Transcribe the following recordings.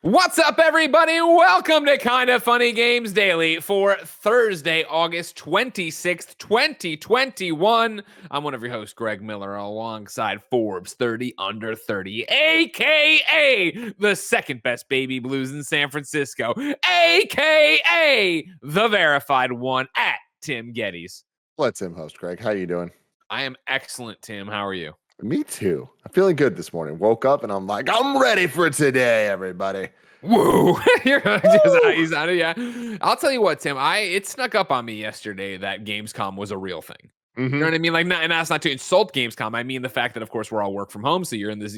What's up, everybody? Welcome to Kinda Funny Games Daily for Thursday, August 26th, 2021. I'm one of your hosts, Greg Miller, alongside Forbes 30 Under 30, a.k.a. the second best baby blues in San Francisco, a.k.a. the verified one at Tim Geddes. Let Tim host, Greg. How you doing? I am excellent, Tim. How are you? Me too. I'm feeling good this morning. Woke up and I'm like, I'm ready for today, everybody. Woo! You're just how you sounded, yeah. I'll tell you what, Tim. It snuck up on me yesterday that Gamescom was a real thing. You know what I mean? Like, and that's not to insult Gamescom. I mean the fact that, of course, we're all work from home, so you're in this.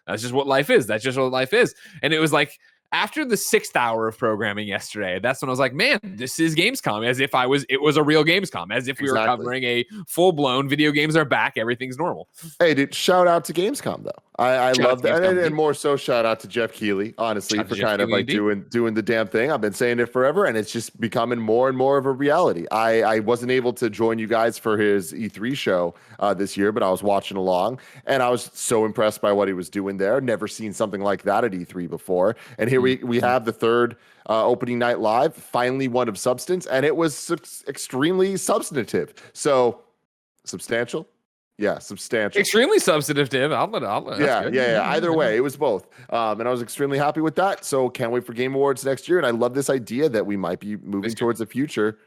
That's just what life is. That's just what life is. And it was like after the 6th hour of programming yesterday, that's when I was like, man, this is Gamescom. As if it was a real Gamescom. As if we were covering a full blown video games are back. Everything's normal. Hey, dude, shout out to Gamescom though. I love that, and more so, shout out to Jeff Keighley, honestly, for kind of like doing the damn thing. I've been saying it forever, and it's just becoming more and more of a reality. I wasn't able to join you guys for his E3 show this year, but I was watching along, and I was so impressed by what he was doing there. Never seen something like that at E3 before, and here we have the third opening night live, finally one of substance, and it was extremely substantive. So substantial. Yeah, substantial. Extremely substantive. I'll let Yeah. Either way, it was both. And I was extremely happy with that. So can't wait for Game Awards next year. And I love this idea that we might be moving towards the future.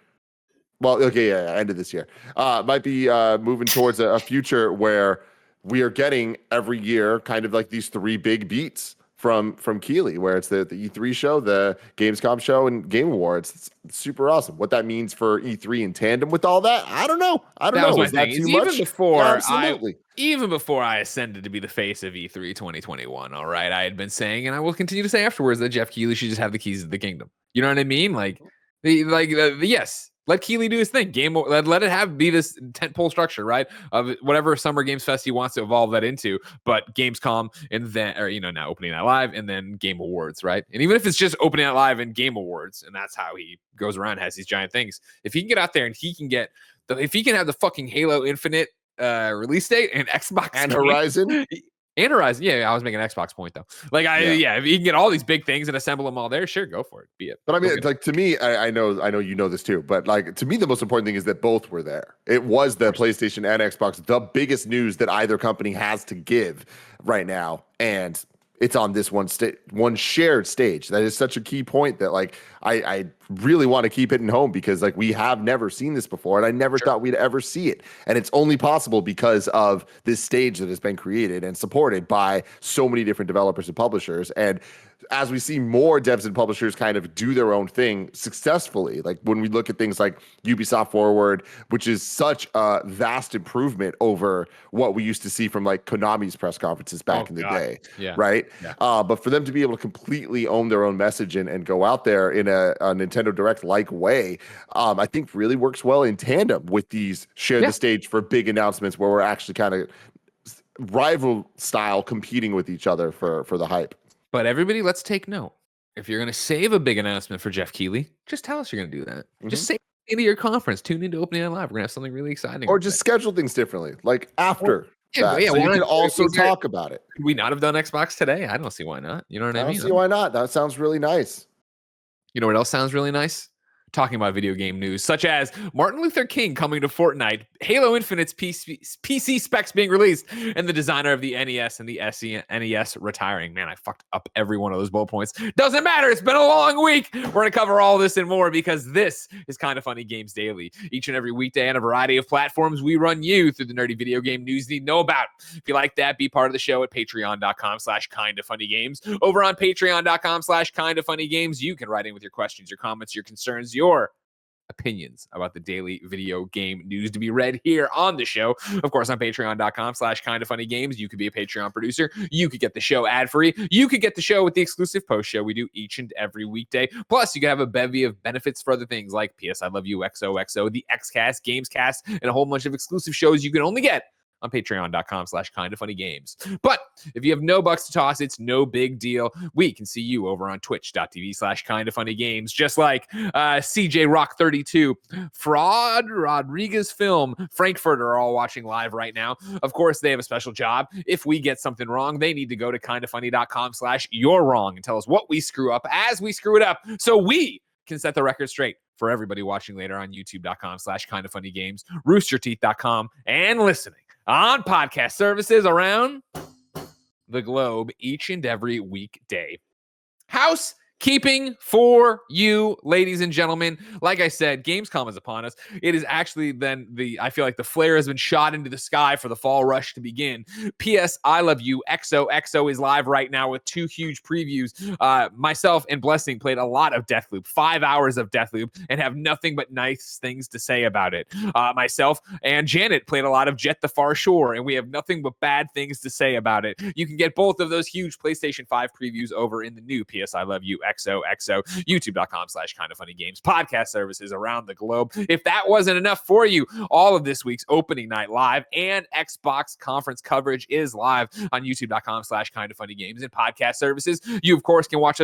Well, okay, end of this year. Might be moving towards a future where we are getting every year kind of like these 3 big beats from Keighley, where it's the E3 show, the Gamescom show, and Game Awards. It's super awesome. What that means for E3 in tandem with all that, I don't know. Was that too much? Absolutely. Even before I ascended to be the face of E3 2021, all right, I had been saying, and I will continue to say afterwards, that Jeff Keighley should just have the keys to the kingdom. You know what I mean? Yes. Let Keighley do his thing. Let it be this tentpole structure, right? Of whatever Summer Games Fest he wants to evolve that into. But Gamescom and then, now Opening Night Live and then Game Awards, right? And even if it's just Opening Night Live and Game Awards, and that's how he goes around, has these giant things. If he can get out there and if he can have the fucking Halo Infinite release date and Xbox and Horizon. And Horizon, yeah, I was making an Xbox point though. If you can get all these big things and assemble them all there, sure, go for it. Be it. But I mean, like to me, I know you know this too, but like to me, the most important thing is that both were there. It was the PlayStation and Xbox, the biggest news that either company has to give right now, and it's on this one shared stage. That is such a key point that like I really want to keep hitting home, because like we have never seen this before, and I never thought we'd ever see it. And it's only possible because of this stage that has been created and supported by so many different developers and publishers. And as we see more devs and publishers kind of do their own thing successfully, like when we look at things like Ubisoft Forward, which is such a vast improvement over what we used to see from like Konami's press conferences back in the day, right? Yeah. But for them to be able to completely own their own message and go out there in a Nintendo Direct-like way, I think really works well in tandem with these share the stage for big announcements where we're actually kind of rival style competing with each other for the hype. But everybody, let's take note. If you're going to save a big announcement for Jeff Keighley, just tell us you're going to do that. Just save it into your conference. Tune into Opening Night Live. We're going to have something really exciting. Or just schedule things differently, like after. So you can also talk about it. Could we not have done Xbox today? I don't see why not. You know what I mean? I don't see why not. That sounds really nice. You know what else sounds really nice? Talking about video game news, such as Martin Luther King coming to Fortnite, Halo Infinite's PC specs being released, and the designer of the NES and the NES retiring. Man, I fucked up every one of those bullet points. Doesn't matter. It's been a long week. We're going to cover all this and more, because this is Kinda Funny Games Daily. Each and every weekday on a variety of platforms, we run you through the nerdy video game news you need to know about. If you like that, be part of the show at patreon.com/kindafunnygames. Over on patreon.com/kindafunnygames, you can write in with your questions, your comments, your concerns, your opinions about the daily video game news to be read here on the show. Of course, on patreon.com/kindafunnygames, you could be a Patreon producer. You could get the show ad-free. You could get the show with the exclusive post show we do each and every weekday. Plus, you can have a bevy of benefits for other things like PS I Love You, XOXO, the XCast, Gamescast, and a whole bunch of exclusive shows you can only get on patreon.com/kindafunnygames. But if you have no bucks to toss, it's no big deal. We can see you over on twitch.tv/kindafunnygames, just like CJ Rock 32, Fraud Rodriguez Film, Frankfurt are all watching live right now. Of course, they have a special job. If we get something wrong, they need to go to kindafunny.com/you're wrong and tell us what we screw up as we screw it up, so we can set the record straight for everybody watching later on youtube.com/kindafunnygames, roosterteeth.com, and listening on podcast services around the globe each and every weekday. Housekeeping for you, ladies and gentlemen. Like I said, Gamescom is upon us. It is actually then I feel like the flare has been shot into the sky for the fall rush to begin. P.S. I Love You XOXO is live right now with 2 huge previews. Myself and Blessing played a lot of Deathloop, 5 hours of Deathloop, and have nothing but nice things to say about it. Myself and Janet played a lot of Jet the Far Shore, and we have nothing but bad things to say about it. You can get both of those huge PlayStation 5 previews over in the new P.S. I Love You XOXO, youtube.com/kindafunnygames, podcast services around the globe. If that wasn't enough for you, all of this week's opening night live and Xbox conference coverage is live on youtube.com/kindafunnygames and podcast services. You, of course, can watch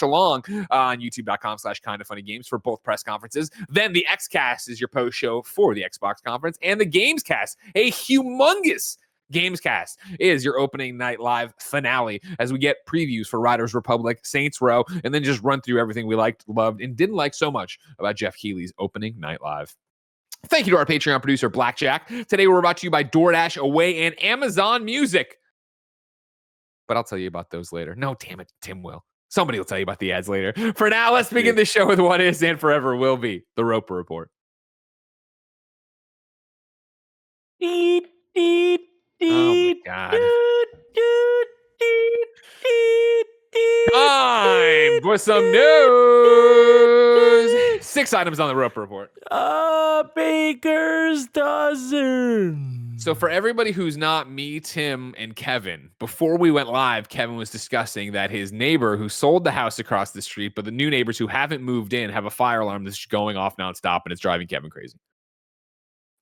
along on youtube.com/kindafunnygames for both press conferences. Then the XCast is your post show for the Xbox conference, and the Gamescast, a humongous Gamescast, is your opening night live finale as we get previews for Riders Republic, Saints Row, and then just run through everything we liked, loved, and didn't like so much about Jeff Keighley's opening night live. Thank you to our Patreon producer, Blackjack. Today we're brought to you by DoorDash, Away, and Amazon Music. But I'll tell you about those later. No, damn it, Tim will. Somebody will tell you about the ads later. For now, let's begin the show with what is and forever will be the Roper Report. Oh my God. Time for some news. 6 items on the Roper Report. Baker's dozen. So for everybody who's not me, Tim, and Kevin, before we went live, Kevin was discussing that his neighbor who sold the house across the street, but the new neighbors who haven't moved in have a fire alarm that's going off nonstop, and it's driving Kevin crazy.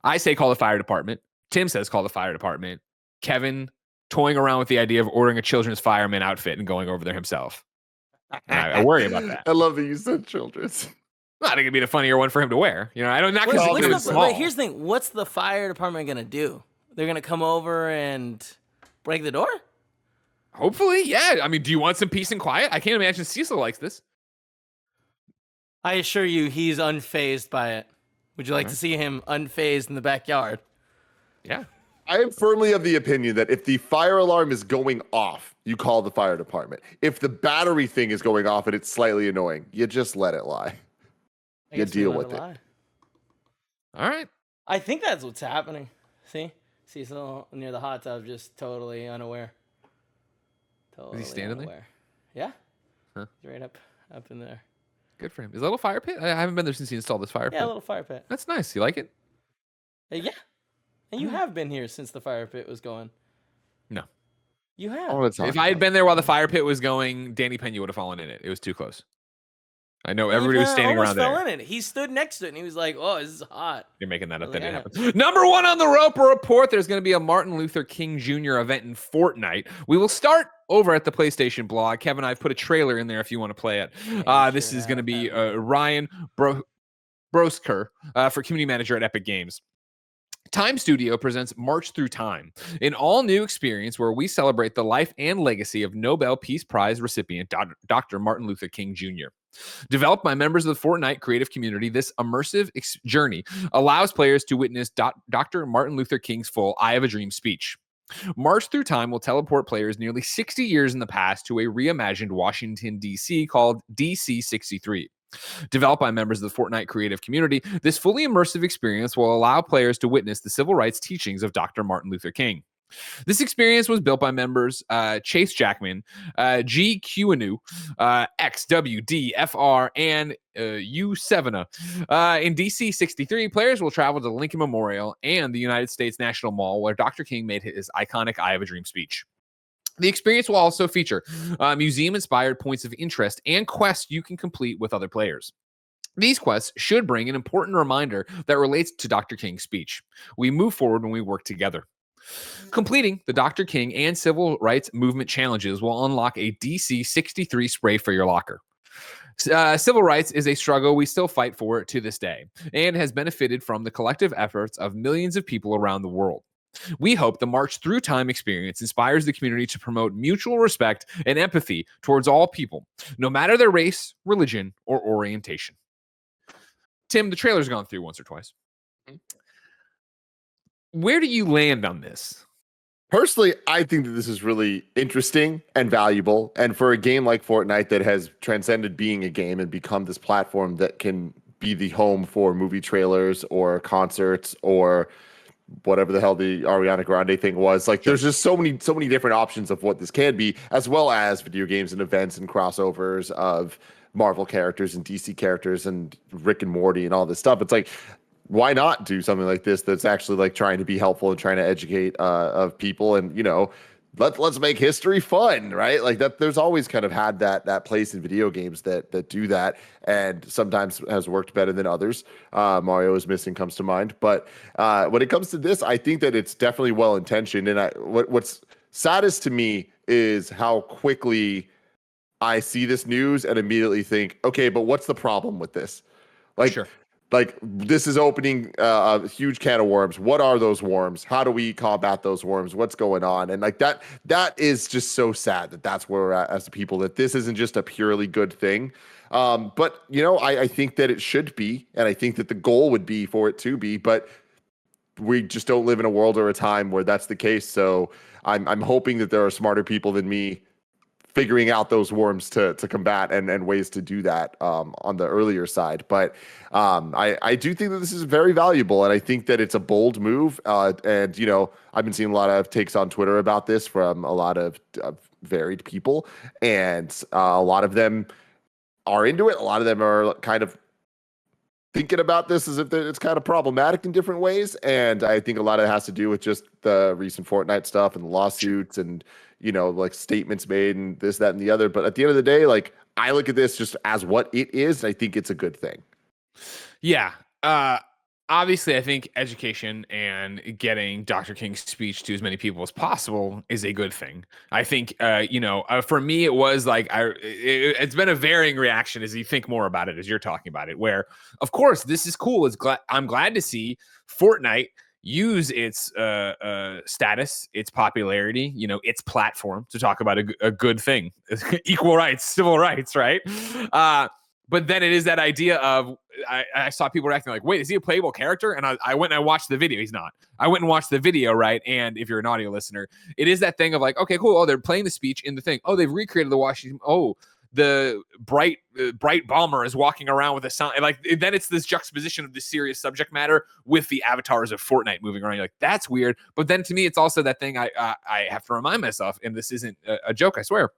I say call the fire department. Tim says call the fire department. Kevin toying around with the idea of ordering a children's fireman outfit and going over there himself. And I worry about that. I love that you said children's. Well, I think it'd be the funnier one for him to wear. You know, I don't not because it's small. Here's the thing: what's the fire department gonna do? They're gonna come over and break the door? Hopefully, yeah. I mean, do you want some peace and quiet? I can't imagine Cecil likes this. I assure you, he's unfazed by it. Would you like to see him unfazed in the backyard? Yeah. I am firmly of the opinion that if the fire alarm is going off, you call the fire department. If the battery thing is going off and it's slightly annoying, you just let it lie. You deal with it. All right. I think that's what's happening. See Cecil near the hot tub, just totally unaware. Is he standing there? Yeah. Huh. He's right up in there. Good for him. Is that a little fire pit? I haven't been there since he installed this fire pit. Yeah, a little fire pit. That's nice. You like it? Yeah. And you have been here since the fire pit was going. No. You have. Oh, If I had been there while the fire pit was going, Danny Pena would have fallen in it. It was too close. I know everybody was standing around there. Fell in it. He stood next to it and he was like, "Oh, this is hot." You're making that up. That didn't happen. Number 1 on the Roper Report. There's going to be a Martin Luther King Jr. event in Fortnite. We will start over at the PlayStation blog. Kevin, I've put a trailer in there if you want to play it. This is going to be Ryan Brosker for community manager at Epic Games. Time Studio presents March Through Time, an all-new experience where we celebrate the life and legacy of Nobel Peace Prize recipient Dr. Martin Luther King Jr. Developed by members of the Fortnite creative community, this immersive journey allows players to witness Dr. Martin Luther King's full I Have a Dream speech. March Through Time will teleport players nearly 60 years in the past to a reimagined Washington, D.C. called DC 63. Developed by members of the Fortnite creative community, this fully immersive experience will allow players to witness the civil rights teachings of Dr. Martin Luther King. This experience was built by members Chase Jackman, G. Qanu, XWDFR, and U7. In DC 63, players will travel to the Lincoln Memorial and the United States National Mall, where Dr. King made his iconic I Have a Dream speech. The experience will also feature museum-inspired points of interest and quests you can complete with other players. These quests should bring an important reminder that relates to Dr. King's speech. We move forward when we work together. Completing the Dr. King and civil rights movement challenges will unlock a DC 63 spray for your locker. Civil rights is a struggle we still fight for to this day and has benefited from the collective efforts of millions of people around the world. We hope the March Through Time experience inspires the community to promote mutual respect and empathy towards all people, no matter their race, religion, or orientation. Tim, the trailer's gone through once or twice. Where do you land on this? Personally, I think that this is really interesting and valuable. And for a game like Fortnite that has transcended being a game and become this platform that can be the home for movie trailers or concerts or whatever the hell the Ariana Grande thing was. Like, there's just so many different options of what this can be, as well as video games and events and crossovers of Marvel characters and DC characters and Rick and Morty and all this stuff. It's like, why not do something like this that's actually like trying to be helpful and trying to educate of people, and let's make history fun, right? Like that. There's always kind of had that place in video games that do that, and sometimes has worked better than others. Mario is Missing comes to mind, but when it comes to this, I think that it's definitely well intentioned. And what's saddest to me is how quickly I see this news and immediately think, okay, but what's the problem with this? Like. Sure. Like, this is opening a huge can of worms. What are those worms? How do we combat those worms? What's going on? And like that is just so sad that that's where we're at as a people, that this isn't just a purely good thing. But I think that it should be, and I think that the goal would be for it to be, but we just don't live in a world or a time where that's the case. So I'm hoping that there are smarter people than me figuring out those worms to combat and ways to do that on the earlier side. But I do think that this is very valuable, and I think that it's a bold move. And I've been seeing a lot of takes on Twitter about this from a lot of varied people, and a lot of them are into it. A lot of them are kind of thinking about this as if it's kind of problematic in different ways. And I think a lot of it has to do with just the recent Fortnite stuff and the lawsuits and, like statements made and this, that, and the other. But at the end of the day, like, I look at this just as what it is. And I think it's a good thing. Yeah. Obviously, I think education and getting Dr. King's speech to as many people as possible is a good thing. I think, for me, it was like it's been a varying reaction as you think more about it, as you're talking about it, where, of course, this is cool. I'm glad to see Fortnite use its status, its popularity, its platform to talk about a good thing, equal rights, civil rights, right? But then it is that idea of, I saw people reacting like, wait, is he a playable character? And I went and I watched the video. He's not. I went and watched the video, right? And if you're an audio listener, it is that thing of like, okay, cool. Oh, they're playing the speech in the thing. Oh, they've recreated the Washington. Oh, the bright bomber is walking around with a sound. Like, then it's this juxtaposition of the serious subject matter with the avatars of Fortnite moving around. You're like, that's weird. But then to me, it's also that thing I have to remind myself, and this isn't a joke, I swear,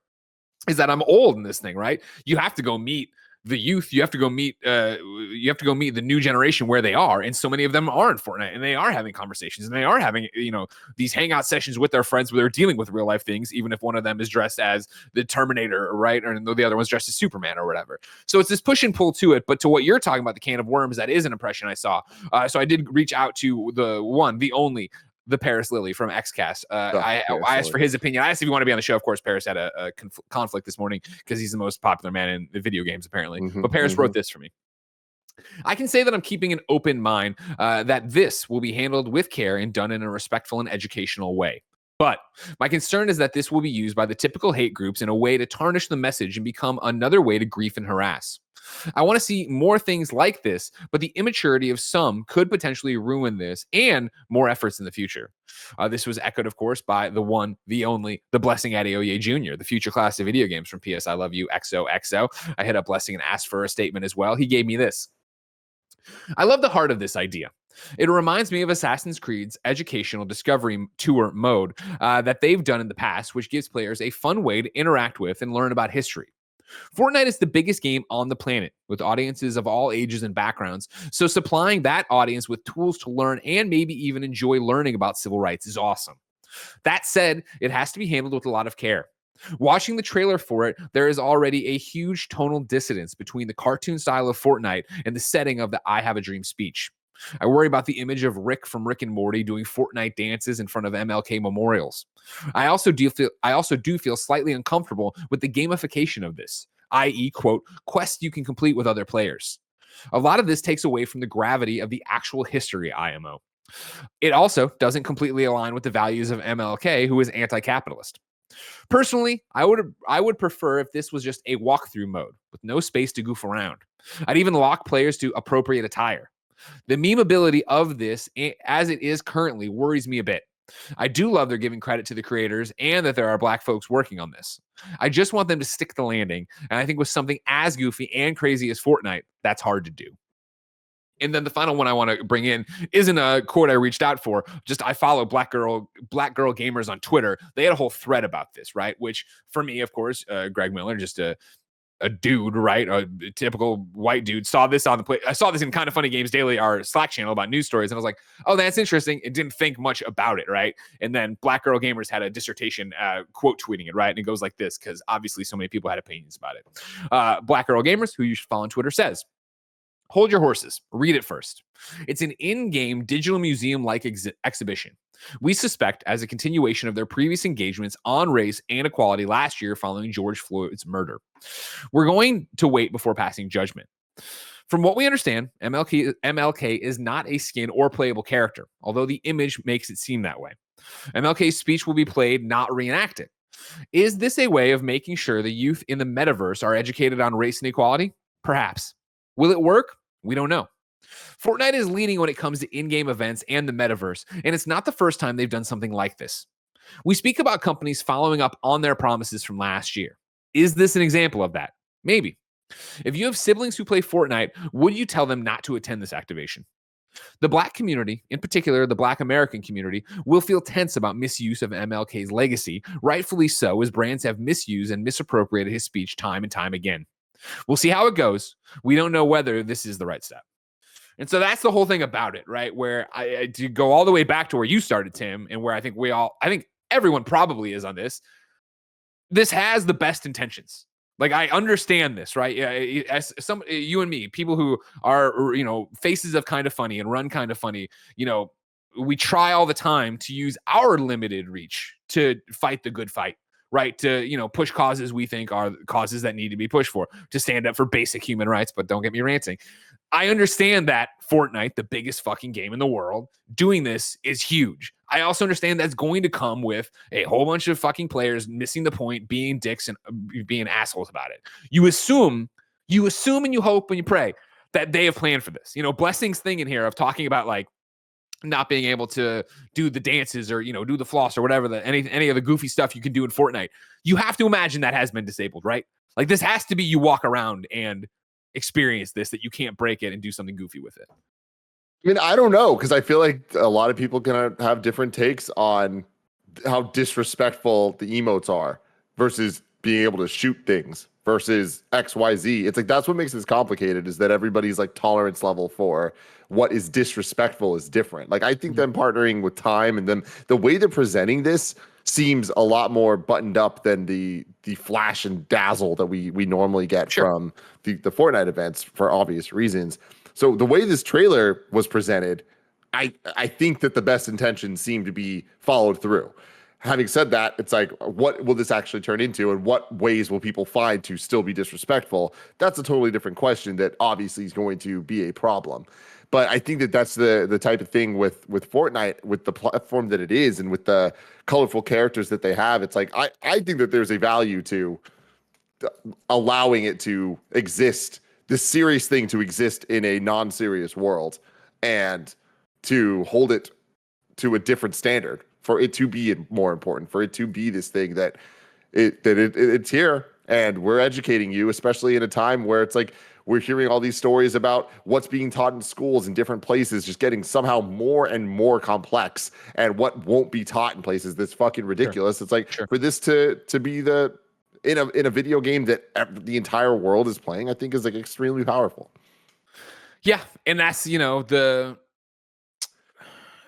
is that I'm old in this thing, right? You have to go meet the youth. You have to go meet the new generation where they are, and so many of them are in Fortnite, and they are having conversations, and they are having these hangout sessions with their friends where they're dealing with real life things, even if one of them is dressed as the Terminator, right, or the other one's dressed as Superman or whatever. So it's this push and pull to it. But to what you're talking about, the can of worms, that is an impression I saw. So I did reach out to the only Paris Lilly from XCast. I asked for his opinion. I asked if he wanted to be on the show. Of course, Paris had a conflict this morning because he's the most popular man in the video games, apparently. But Paris wrote this for me. I can say that I'm keeping an open mind that this will be handled with care and done in a respectful and educational way. But my concern is that this will be used by the typical hate groups in a way to tarnish the message and become another way to grief and harass. I want to see more things like this, but the immaturity of some could potentially ruin this and more efforts in the future. This was echoed, of course, by the one, the only, the Blessing Adeoye Jr., the future class of video games from PS I Love You XOXO. I hit up Blessing and asked for a statement as well. He gave me this. I love the heart of this idea. It reminds me of Assassin's Creed's educational discovery tour mode that they've done in the past, which gives players a fun way to interact with and learn about history. Fortnite is the biggest game on the planet, with audiences of all ages and backgrounds, so supplying that audience with tools to learn and maybe even enjoy learning about civil rights is awesome. That said, it has to be handled with a lot of care. Watching the trailer for it, there is already a huge tonal dissonance between the cartoon style of Fortnite and the setting of the I Have a Dream speech. I worry about the image of Rick from Rick and Morty doing Fortnite dances in front of MLK memorials. I also do feel slightly uncomfortable with the gamification of this, i.e., quote, quests you can complete with other players. A lot of this takes away from the gravity of the actual history IMO. It also doesn't completely align with the values of MLK, who is anti-capitalist. Personally, I would prefer if this was just a walkthrough mode with no space to goof around. I'd even lock players to appropriate attire. The memeability of this, as it is currently, worries me a bit. I do love they're giving credit to the creators and that there are black folks working on this. I just want them to stick the landing, and I think with something as goofy and crazy as Fortnite, that's hard to do. And then the final one I want to bring in isn't a quote I reached out for. Just I follow Black Girl Gamers on Twitter. They had a whole thread about this, right? Which for me, of course, Greg Miller, just a dude, right? A typical white dude, saw this on the play. I saw this in Kind of Funny Games Daily, our Slack channel about news stories. And I was like, oh, that's interesting. It didn't think much about it, right? And then Black Girl Gamers had a dissertation quote tweeting it, right? And it goes like this, because obviously so many people had opinions about it. Black Girl Gamers, who you should follow on Twitter, says, hold your horses. Read it first. It's an in-game digital museum-like exhibition. We suspect as a continuation of their previous engagements on race and equality last year following George Floyd's murder. We're going to wait before passing judgment. From what we understand, MLK is not a skin or playable character, although the image makes it seem that way. MLK's speech will be played, not reenacted. Is this a way of making sure the youth in the metaverse are educated on race and equality? Perhaps. Will it work? We don't know. Fortnite is leading when it comes to in-game events and the metaverse, and it's not the first time they've done something like this. We speak about companies following up on their promises from last year. Is this an example of that? Maybe. If you have siblings who play Fortnite, would you tell them not to attend this activation? The Black community, in particular the Black American community, will feel tense about misuse of MLK's legacy, rightfully so, as brands have misused and misappropriated his speech time and time again. We'll see how it goes. We don't know whether this is the right step. And so that's the whole thing about it, right? Where I to go all the way back to where you started, Tim, and where I think everyone probably is on this. This has the best intentions. Like, I understand this, right? Yeah, as you and me, people who are, faces of Kind of Funny and run Kind of Funny, we try all the time to use our limited reach to fight the good fight. Right, to push causes we think are causes that need to be pushed for, to stand up for basic human rights. But don't get me ranting. I understand that Fortnite, the biggest fucking game in the world, doing this is huge. I also understand that's going to come with a whole bunch of fucking players missing the point, being dicks and being assholes about it. You assume and you hope and you pray that they have planned for this. Blessing's thing in here of talking about like not being able to do the dances or, do the floss or whatever, any of the goofy stuff you can do in Fortnite. You have to imagine that has been disabled, right? Like, this has to be you walk around and experience this, that you can't break it and do something goofy with it. I mean, I don't know, because I feel like a lot of people can have different takes on how disrespectful the emotes are versus being able to shoot things versus XYZ. It's like, that's what makes this complicated, is that everybody's like tolerance level for what is disrespectful is different. Like, I think them partnering with Time and them, the way they're presenting this seems a lot more buttoned up than the flash and dazzle that we normally get from the Fortnite events, for obvious reasons. So the way this trailer was presented, I think that the best intentions seem to be followed through. Having said that, it's like, what will this actually turn into, and what ways will people find to still be disrespectful? That's a totally different question that obviously is going to be a problem. But I think that that's the type of thing with Fortnite, with the platform that it is, and with the colorful characters that they have. It's like, I think that there's a value to allowing it to exist, this serious thing to exist in a non-serious world, and to hold it to a different standard, for it to be more important, for it to be this thing that it's here, and we're educating you, especially in a time where it's like, we're hearing all these stories about what's being taught in schools in different places just getting somehow more and more complex, and what won't be taught in places that's fucking ridiculous. Sure. It's like, for this to be in a video game that the entire world is playing, I think is like extremely powerful. Yeah, and that's the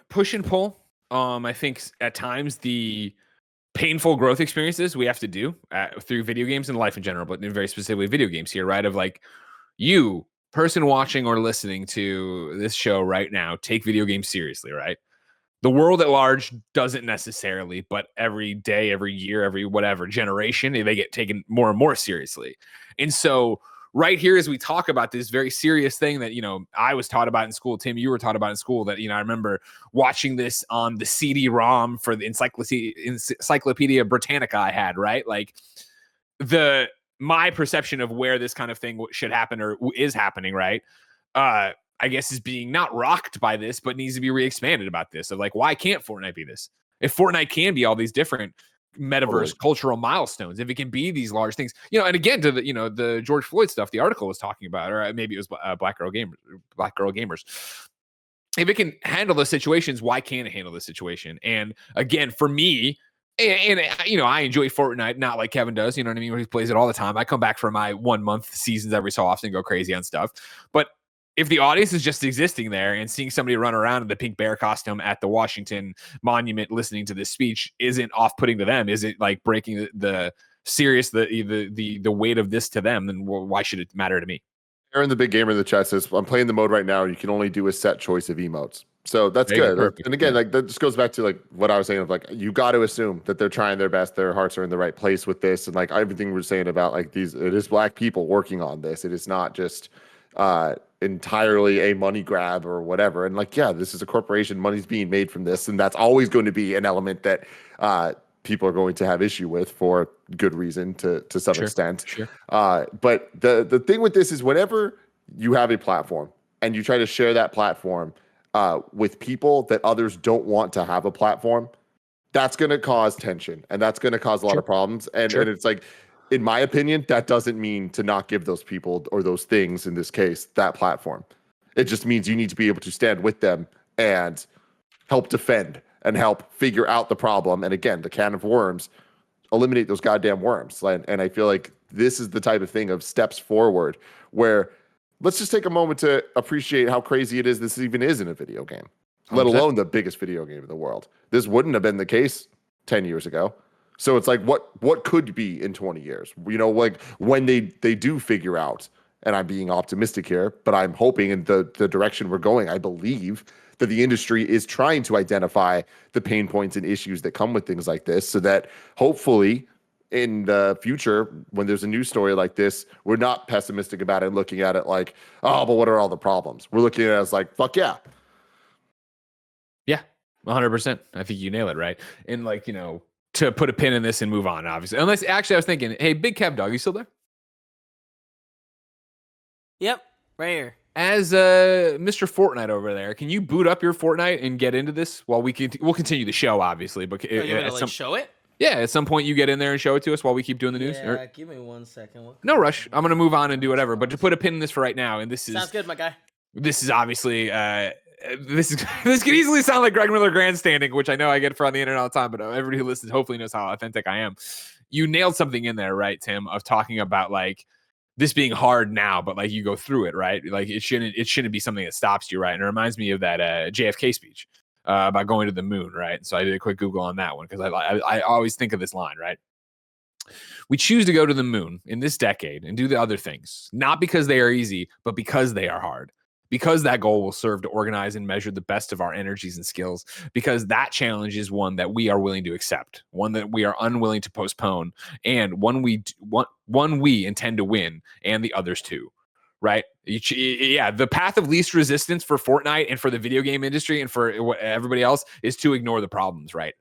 push and pull. I think at times the painful growth experiences we have to do through video games and life in general, but very specifically video games here, right? Of like, you person watching or listening to this show right now take video games seriously, right? The world at large doesn't necessarily, but every day, every year, every whatever generation, they get taken more and more seriously. And so, right here, as we talk about this very serious thing that, I was taught about in school, Tim, you were taught about in school, that, I remember watching this on the CD-ROM for the Encyclopedia Britannica I had, right? Like, my perception of where this kind of thing should happen or is happening, right? I guess is being not rocked by this, but needs to be re-expanded about this. Of like, why can't Fortnite be this? If Fortnite can be all these different metaverse cultural milestones, if it can be these large things, and again, to the George Floyd stuff, the article was talking about, or maybe it was Black Girl Gamers. If it can handle those situations, why can't it handle this situation? And again, for me, and I enjoy Fortnite, not like Kevin does, you know what I mean, where he plays it all the time. I come back for my 1 month seasons every so often and go crazy on stuff. But if the audience is just existing there and seeing somebody run around in the pink bear costume at the Washington Monument listening to this speech isn't off-putting to them, is it like breaking the weight of this to them, then why should it matter to me? Aaron, the big gamer in the chat, says, I'm playing the mode right now. You can only do a set choice of emotes. So that's good. Perfect. And again, like that just goes back to like what I was saying of like, you got to assume that they're trying their best. Their hearts are in the right place with this. And like everything we're saying about like it is Black people working on this. It is not just entirely a money grab or whatever. And like, yeah, this is a corporation. Money's being made from this. And that's always going to be an element that people are going to have issue with for good reason to some extent. Sure. But the thing with this is whenever you have a platform and you try to share that platform with people that others don't want to have a platform, that's going to cause tension and that's going to cause a lot of problems. And it's like, in my opinion, that doesn't mean to not give those people or those things, in this case, that platform. It just means you need to be able to stand with them and help defend and help figure out the problem. And again, the can of worms, eliminate those goddamn worms. And I feel like this is the type of thing of steps forward where let's just take a moment to appreciate how crazy it is this even is in a video game, let alone the biggest video game in the world. This wouldn't have been the case 10 years ago. So it's like, what could be in 20 years? Like when they do figure out, and I'm being optimistic here, but I'm hoping in the direction we're going, I believe that the industry is trying to identify the pain points and issues that come with things like this so that hopefully in the future, when there's a news story like this, we're not pessimistic about it and looking at it like, oh, but what are all the problems? We're looking at it as like, fuck yeah. Yeah, 100%. I think you nail it, right? And like, to put a pin in this and move on, obviously. Unless, actually, I was thinking, hey, Big Kev Dog, you still there? Yep, right here. As Mr. Fortnite over there, can you boot up your Fortnite and get into this while we'll continue the show, obviously. But You want to show it? Yeah, at some point you get in there and show it to us while we keep doing the news. Yeah, give me 1 second. No rush. I'm gonna move on and do whatever. But to put a pin in this for right now, and this is sounds good, my guy. This is obviously this could easily sound like Greg Miller grandstanding, which I know I get for on the internet all the time, but everybody who listens hopefully knows how authentic I am. You nailed something in there, right, Tim, of talking about like this being hard now, but like you go through it, right? Like it shouldn't be something that stops you, right? And it reminds me of that JFK speech about going to the moon, right? So I did a quick Google on that one because I always think of this line, right? We choose to go to the moon in this decade and do the other things, not because they are easy, but because they are hard. Because that goal will serve to organize and measure the best of our energies and skills, because that challenge is one that we are willing to accept, one that we are unwilling to postpone, and one we intend to win, and the others too, right? Yeah, the path of least resistance for Fortnite and for the video game industry and for everybody else is to ignore the problems, right?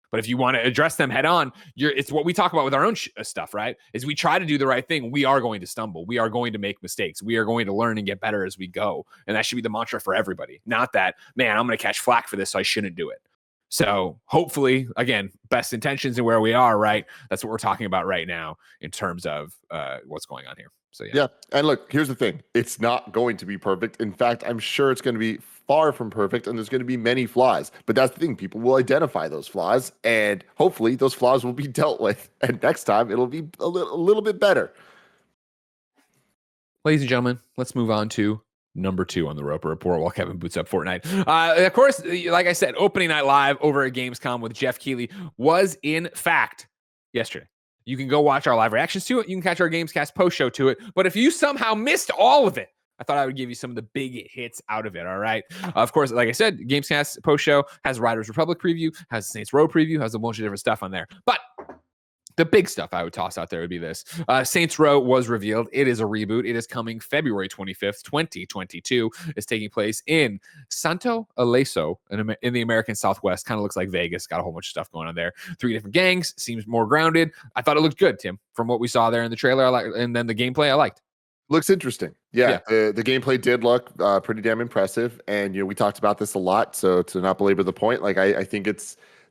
But if you want to address them head on, it's what we talk about with our own stuff, right? Is we try to do the right thing. We are going to stumble. We are going to make mistakes. We are going to learn and get better as we go. And that should be the mantra for everybody. Not that, man, I'm going to catch flack for this, so I shouldn't do it. So hopefully, again, best intentions and where we are, right? That's what we're talking about right now in terms of what's going on here. So yeah. And look, here's the thing. It's not going to be perfect. In fact, I'm sure it's going to be far from perfect and there's going to be many flaws. But that's the thing. People will identify those flaws and hopefully those flaws will be dealt with. And next time it'll be a little bit better. Ladies and gentlemen, let's move on to number 2 on the Roper Report while Kevin boots up Fortnite. Of course, like I said, opening night live over at Gamescom with Jeff Keighley was in fact yesterday. You can go watch our live reactions to it. You can catch our Gamescast post show to it. But if you somehow missed all of it, I thought I would give you some of the big hits out of it. All right. Of course, like I said, Gamescast post show has Riders Republic preview, has Saints Row preview, has a bunch of different stuff on there. But the big stuff I would toss out there would be this. Saints Row was revealed. It is a reboot. It is coming February 25th, 2022. It's taking place in Santo Ileso in the American Southwest. Kind of looks like Vegas. Got a whole bunch of stuff going on there. 3 different gangs. Seems more grounded. I thought it looked good, Tim, from what we saw there in the trailer. I like, and then the gameplay I liked. Looks interesting. Yeah. The gameplay did look pretty damn impressive. And, we talked about this a lot. So to not belabor the point, like I think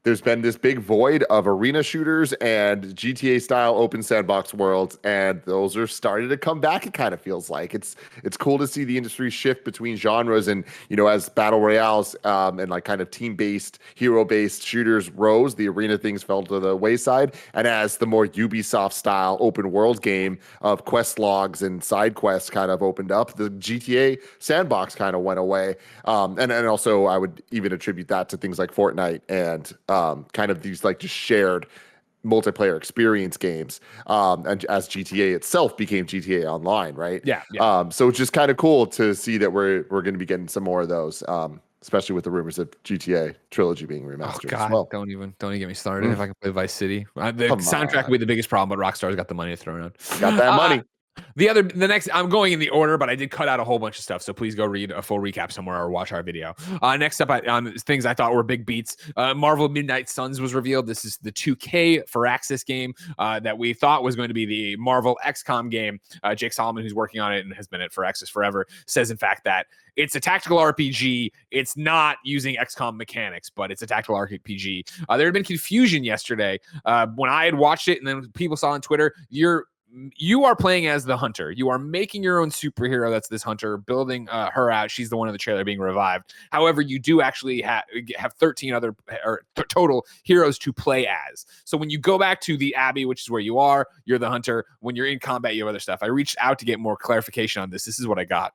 there's been this big void of arena shooters and GTA style open sandbox worlds, and those are starting to come back. It kind of feels like it's cool to see the industry shift between genres, and as battle royales and like kind of team based, hero based shooters rose, the arena things fell to the wayside, and as the more Ubisoft style open world game of quest logs and side quests kind of opened up, the GTA sandbox kind of went away, and also I would even attribute that to things like Fortnite and kind of these like just shared multiplayer experience games, and as GTA itself became GTA Online, right? Yeah. So it's just kind of cool to see that we're going to be getting some more of those, especially with the rumors of GTA Trilogy being remastered as well. Don't even get me started. If I can play Vice City, the Come soundtrack on. would be the biggest problem, but Rockstar's got the money to throw around. Got that money. The next, I'm going in the order, but I did cut out a whole bunch of stuff. So please go read a full recap somewhere or watch our video. Next up on things I thought were big beats. Marvel Midnight Suns was revealed. This is the 2K Firaxis game that we thought was going to be the Marvel XCOM game. Jake Solomon, who's working on it and has been at Firaxis forever, says in fact that it's a tactical RPG. It's not using XCOM mechanics, but it's a tactical RPG. There had been confusion yesterday when I had watched it, and then people saw on Twitter, you are playing as the hunter. You are making your own superhero. That's this hunter, building her out. She's the one in the trailer being revived. However, you do actually have 13 other total heroes to play as. So when you go back to the Abbey, which is where you're the hunter. When you're in combat, you have other stuff. I reached out to get more clarification on this. This is what I got.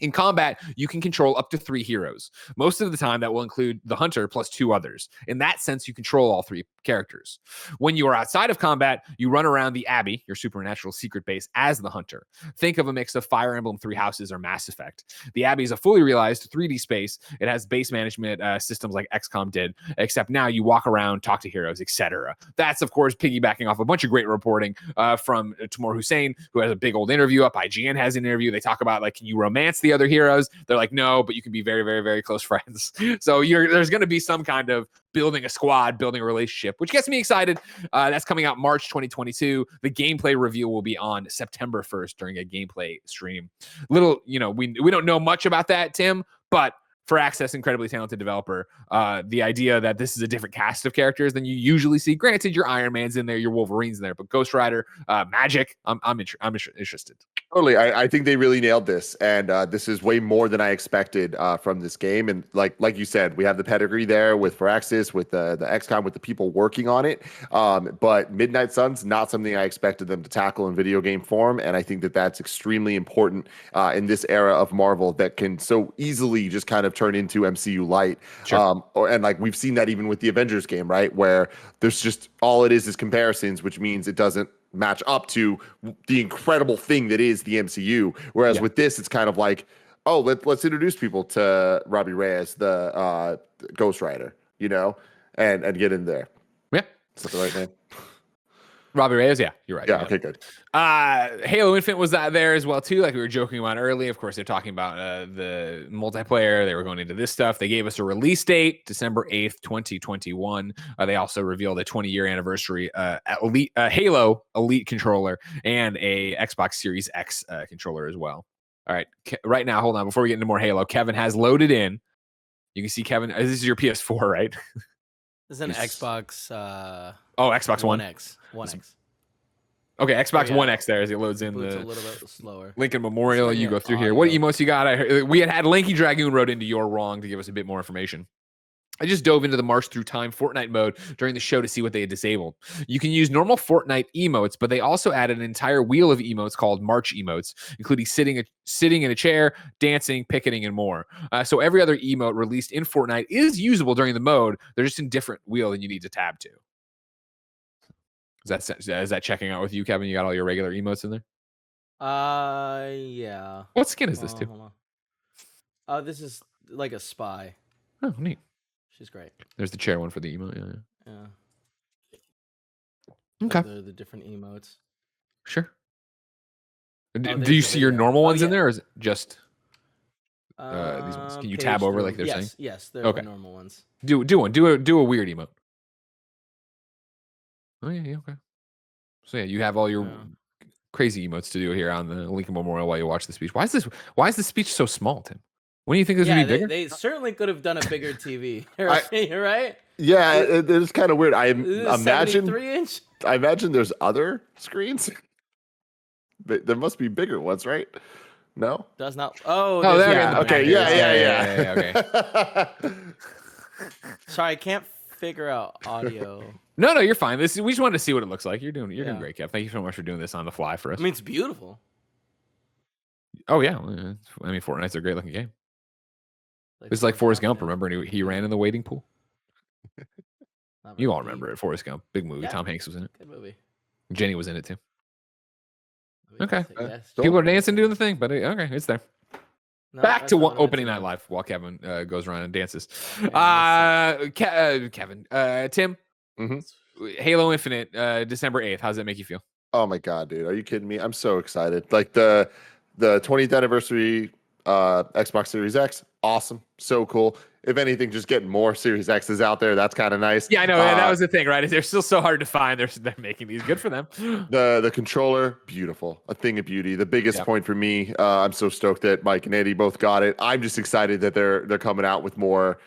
In combat, you can control up to 3 heroes. Most of the time, that will include the hunter plus 2 others. In that sense, you control all 3 characters. When you are outside of combat, you run around the Abbey, your supernatural secret base, as the hunter. Think of a mix of Fire Emblem, 3 Houses, or Mass Effect. The Abbey is a fully realized 3D space. It has base management systems like XCOM did, except now you walk around, talk to heroes, etc. That's, of course, piggybacking off a bunch of great reporting from Timur Hussein, who has a big old interview up. IGN has an interview. They talk about, like, can you romance the other heroes? They're like, no, but you can be very, very, very close friends. So there's going to be some kind of building a squad, building a relationship, which gets me excited. That's coming out March 2022. The gameplay reveal will be on September 1st during a gameplay stream. We don't know much about that, Tim, but Firaxis, incredibly talented developer, the idea that this is a different cast of characters than you usually see. Granted, your Iron Man's in there, your Wolverine's in there, but Ghost Rider, Magic, I'm interested. Totally. I think they really nailed this, and this is way more than I expected from this game. And like you said, we have the pedigree there with Firaxis, with the XCOM, with the people working on it. But Midnight Suns, not something I expected them to tackle in video game form, and I think that that's extremely important in this era of Marvel that can so easily just kind of turn into MCU light. Sure. And like we've seen that even with the Avengers game, right? Where there's just all it is comparisons, which means it doesn't match up to the incredible thing that is the MCU. Whereas with this, it's kind of like, oh, let's introduce people to Robbie Reyes, the Ghost Rider, and get in there. Yeah. Is that the right name? Robbie Reyes, yeah, you're right. Yeah, okay, good. Halo Infinite was there as well too, like we were joking about earlier. Of course, they're talking about the multiplayer. They were going into this stuff. They gave us a release date, December 8th, 2021. They also revealed a 20-year anniversary Halo Elite controller and a Xbox Series X controller as well. All right, right now, hold on. Before we get into more Halo, Kevin has loaded in. You can see Kevin. This is your PS4, right? This is an Xbox. Xbox One X. One X. Okay, Xbox One X there as it loads in It's the a little bit slower. Lincoln Memorial. You go through here. What emotes you got? We had Lanky Dragoon wrote into You're Wrong to give us a bit more information. I just dove into the March Through Time Fortnite mode during the show to see what they had disabled. You can use normal Fortnite emotes, but they also added an entire wheel of emotes called March emotes, including sitting in a chair, dancing, picketing, and more. So every other emote released in Fortnite is usable during the mode. They're just in different wheel than you need to tab to. Is that checking out with you, Kevin? You got all your regular emotes in there? Yeah. What skin is this Well, to? hold on. This is like a spy. Oh, neat. She's great. There's the chair one for the emo. Yeah. Yeah. Okay. The different emotes. Sure. Do there's you the see your video. normal ones in yeah. there, or is it just these ones? Can you tab Page over 3. like they're saying? Yes, they're Okay. the normal ones. Do one. Do a weird emote. Oh yeah, okay. So yeah, you have all your crazy emotes to do here on the Lincoln Memorial while you watch the speech. Why is this speech so small, Tim? When do you think this would be bigger? They certainly could have done a bigger TV. You're right. Yeah, it's kind of weird. I imagine 73-inch. I imagine there's other screens. But there must be bigger ones, right? No. Does not. Oh, Oh, there's there. yeah, In the Okay. back Yeah. Okay. Sorry, I can't figure out audio. No, you're fine. We just wanted to see what it looks like. You're doing Yeah. great, Kev. Thank you so much for doing this on the fly for us. I mean, it's beautiful. Oh yeah, I mean, Fortnite's a great looking game. It's like Forrest Gump. Remember, he ran in the wading pool. You all remember it, Forrest Gump, big movie. Yeah. Tom Hanks was in it. Good movie. Jenny was in it too. I mean, Okay. yes. People are dancing, doing the thing, but okay, it's there. No, Back that's to not what opening it's night in. live while Kevin goes around and dances. Yeah, Kevin, Tim, Mhm. Halo Infinite, December 8th. How does that make you feel? Oh my god, dude! Are you kidding me? I'm so excited. Like the 20th anniversary Xbox Series X, awesome, so cool. If anything, just getting more Series X's out there. That's kind of nice. Yeah, I know. That was the thing, right? They're still so hard to find. They're making these. Good for them. The controller, beautiful, a thing of beauty. The biggest point for me, I'm so stoked that Mike and Eddie both got it. I'm just excited that they're coming out with more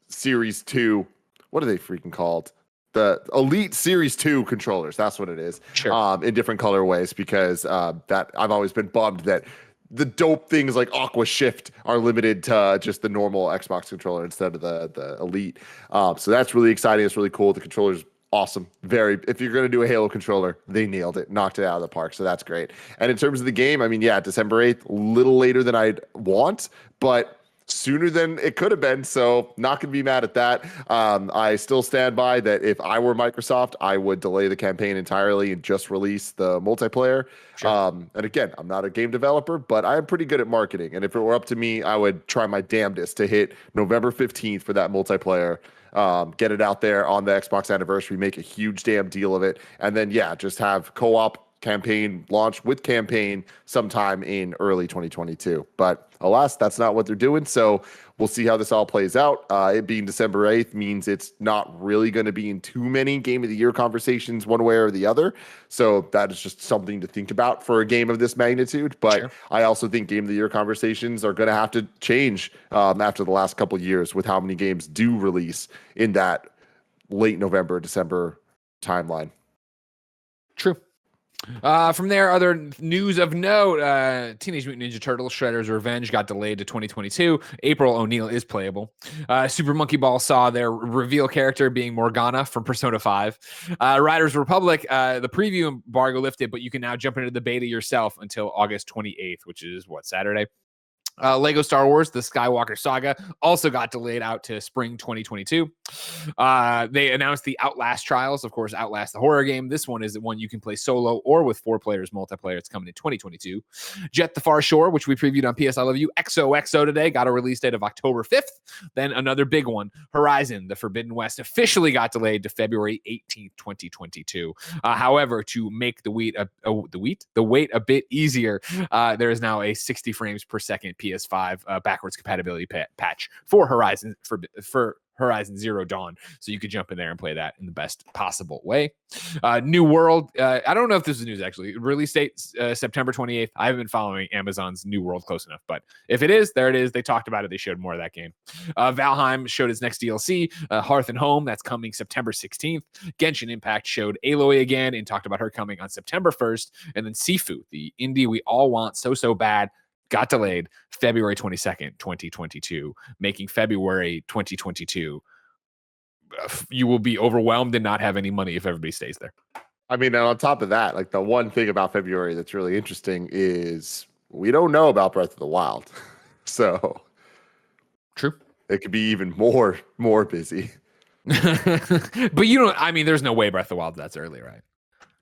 Series 2. What are they freaking called? The Elite Series 2 controllers. That's what it is. Sure. In different colorways, because that I've always been bummed that the dope things like Aqua Shift are limited to just the normal Xbox controller instead of the Elite. So that's really exciting. It's really cool. The controller's awesome. If you're going to do a Halo controller, they nailed it, knocked it out of the park. So that's great. And in terms of the game, I mean, yeah, December 8th, a little later than I'd want, but sooner than it could have been. So not going to be mad at that. I still stand by that. If I were Microsoft, I would delay the campaign entirely and just release the multiplayer. Sure. And again, I'm not a game developer, but I am pretty good at marketing. And if it were up to me, I would try my damnedest to hit November 15th for that multiplayer. Get it out there on the Xbox anniversary, make a huge damn deal of it. And then, yeah, just have co-op campaign launch with campaign sometime in early 2022. But alas, that's not what they're doing. So we'll see how this all plays out. It being December 8th means it's not really going to be in too many Game of the Year conversations one way or the other. So that is just something to think about for a game of this magnitude. But Sure. I also think Game of the Year conversations are going to have to change after the last couple of years with how many games do release in that late November, December timeline. True. From there, other news of note: Teenage Mutant Ninja Turtles: Shredder's Revenge got delayed to 2022. April O'Neil is playable. Super Monkey Ball saw their reveal character being Morgana from Persona 5. Riders Republic, the preview embargo lifted, but you can now jump into the beta yourself until August 28th, which is Saturday. Lego Star Wars, the Skywalker Saga, also got delayed out to spring 2022. They announced the Outlast Trials, of course, Outlast, the horror game. This one is the one you can play solo or with 4 players multiplayer. It's coming in 2022. Jet the Far Shore, which we previewed on PS I Love You, XOXO today, got a release date of October 5th. Then another big one, Horizon, the Forbidden West, officially got delayed to February 18th, 2022. However, to make the wait a bit easier, there is now a 60 frames per second PS5 backwards compatibility patch for Horizon for Horizon Zero Dawn, so you could jump in there and play that in the best possible way. New World, I don't know if this is news actually. Release date September 28th. I haven't been following Amazon's New World close enough, but if it is, there it is. They talked about it. They showed more of that game. Valheim showed its next DLC, Hearth and Home. That's coming September 16th. Genshin Impact showed Aloy again and talked about her coming on September 1st. And then Sifu, the indie we all want so bad, got delayed February 22nd, 2022, making February 2022. You will be overwhelmed and not have any money if everybody stays there. I mean, and on top of that, like the one thing about February that's really interesting is we don't know about Breath of the Wild. So True. It could be even more busy. But you don't, I mean, there's no way Breath of the Wild that's early, right?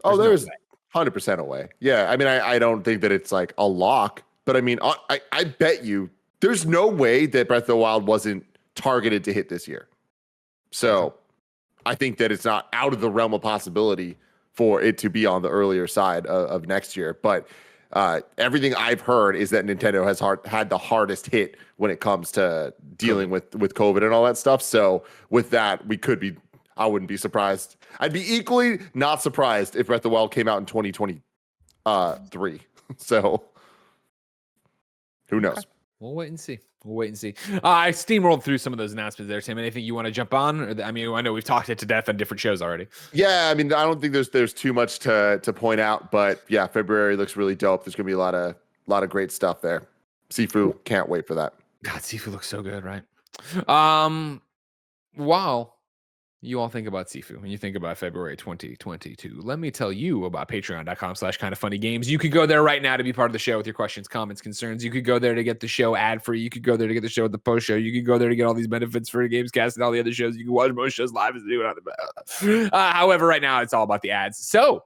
Oh, there's no way. 100% away. Yeah, I mean, I don't think that it's like a lock, but I mean, I bet you there's no way that Breath of the Wild wasn't targeted to hit this year. So I think that it's not out of the realm of possibility for it to be on the earlier side of next year. But everything I've heard is that Nintendo has had the hardest hit when it comes to dealing with COVID and all that stuff. So with that, I wouldn't be surprised. I'd be equally not surprised if Breath of the Wild came out in 2023. So who knows? Okay. We'll wait and see. I steamrolled through some of those announcements there, Tim. Anything you want to jump on? I mean, I know we've talked it to death on different shows already. Yeah, I mean, I don't think there's too much to point out, but yeah, February looks really dope. There's gonna be a lot of great stuff there. Sifu, can't wait for that. God, Sifu looks so good, right? While you all think about Sifu and you think about February 2022, let me tell you about patreon.com/kindoffunnygames. You could go there right now to be part of the show with your questions, comments, concerns. You could go there to get the show ad free. You could go there to get the show at the post show. You could go there to get all these benefits for Gamescast and all the other shows. You can watch most shows live and do it on the however, right now it's all about the ads. So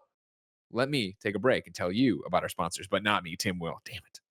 let me take a break and tell you about our sponsors, but not me. Tim will. Damn it.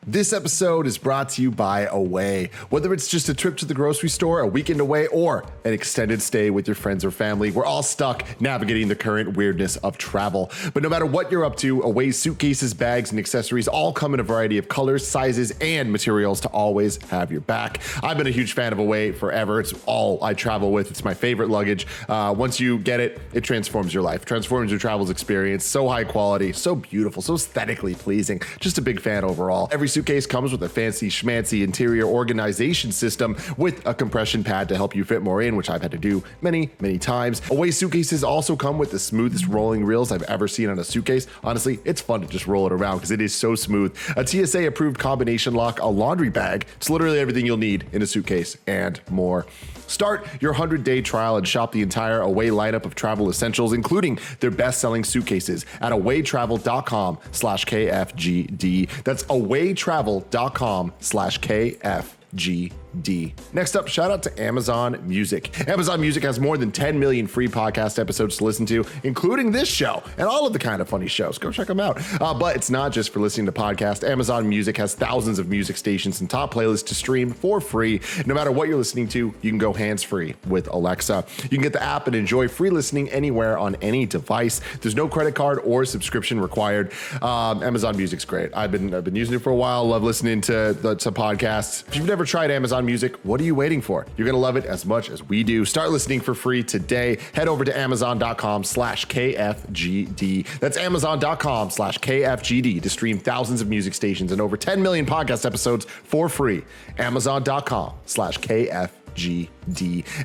This episode is brought to you by Away. Whether it's just a trip to the grocery store, a weekend away, or an extended stay with your friends or family, we're all stuck navigating the current weirdness of travel. But no matter what you're up to, Away's suitcases, bags, and accessories all come in a variety of colors, sizes, and materials to always have your back. I've been a huge fan of Away forever. It's all I travel with. It's my favorite luggage. Once you get it, it transforms your life, transforms your travel's experience. So high quality, so beautiful, so aesthetically pleasing. Just a big fan overall. Every suitcase comes with a fancy schmancy interior organization system with a compression pad to help you fit more in, which I've had to do many times. Away suitcases also come with the smoothest rolling reels I've ever seen on a suitcase. Honestly, it's fun to just roll it around because it is so smooth. A TSA approved combination lock, a laundry bag. It's literally everything you'll need in a suitcase and more. Start your 100-day trial and shop the entire Away lineup of travel essentials, including their best-selling suitcases at awaytravel.com/KFGD. That's awaytravel.com/KFGD. Next up, shout out to Amazon Music. Amazon Music has more than 10 million free podcast episodes to listen to, including this show and all of the Kind of Funny shows. Go check them out. But it's not just for listening to podcasts. Amazon Music has thousands of music stations and top playlists to stream for free. No matter what you're listening to, you can go hands-free with Alexa. You can get the app and enjoy free listening anywhere on any device. There's no credit card or subscription required. Amazon Music's great. I've been using it for a while. Love listening to podcasts. If you've never tried Amazon Music, what are you waiting for? You're going to love it as much as we do. Start listening for free today. Head over to amazon.com/KFGD. That's amazon.com/KFGD to stream thousands of music stations and over 10 million podcast episodes for free. Amazon.com/KFGD.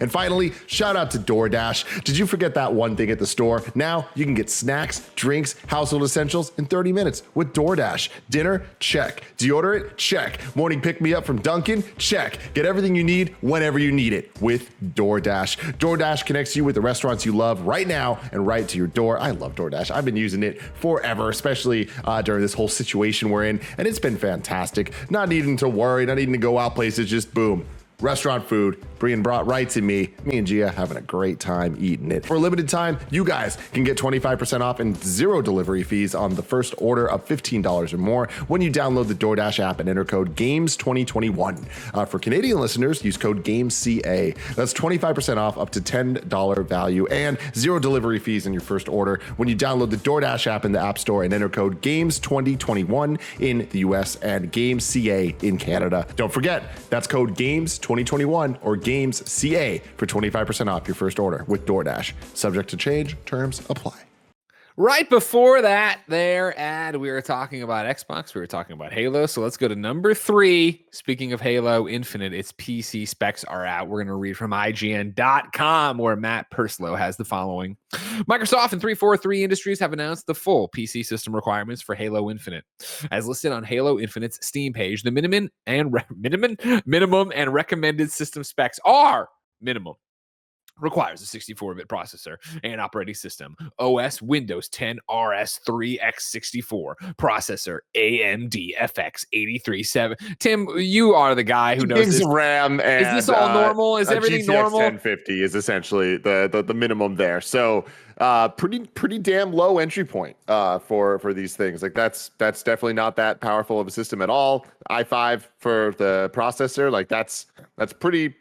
And finally, shout out to DoorDash. Did you forget that one thing at the store? Now you can get snacks, drinks, household essentials in 30 minutes with DoorDash. Dinner? Check. Deodorant? Check. Morning pick-me-up from Dunkin'? Check. Get everything you need whenever you need it with DoorDash. DoorDash connects you with the restaurants you love right now and right to your door. I love DoorDash. I've been using it forever, especially during this whole situation we're in, and it's been fantastic. Not needing to worry, not needing to go out places, just boom. Restaurant food being brought right to me. Me and Gia having a great time eating it. For a limited time, you guys can get 25% off and 0 delivery fees on the first order of $15 or more when you download the DoorDash app and enter code GAMES2021. For Canadian listeners, use code GAMESCA. That's 25% off up to $10 value and 0 delivery fees in your first order when you download the DoorDash app in the App Store and enter code GAMES2021 in the US and GAMESCA in Canada. Don't forget, that's code GAMES2021 or GAMESCA for 25% off your first order with DoorDash. Subject to change, terms apply. Right before that ad, we were talking about Xbox, we were talking about Halo, so let's go to number 3. Speaking of Halo Infinite, its PC specs are out. We're going to read from IGN.com, where Matt Purslow has the following. Microsoft and 343 Industries have announced the full PC system requirements for Halo Infinite. As listed on Halo Infinite's Steam page, the minimum and recommended system specs are minimum requires a 64-bit processor and operating system. OS Windows 10 RS3X64 processor AMD FX 837. Tim, you are the guy who knows gigs this. of RAM and Is this all normal? Is a everything GTX normal? 1050 is essentially the minimum there. So pretty damn low entry point for these things. Like that's definitely not that powerful of a system at all. i5 for the processor, like that's pretty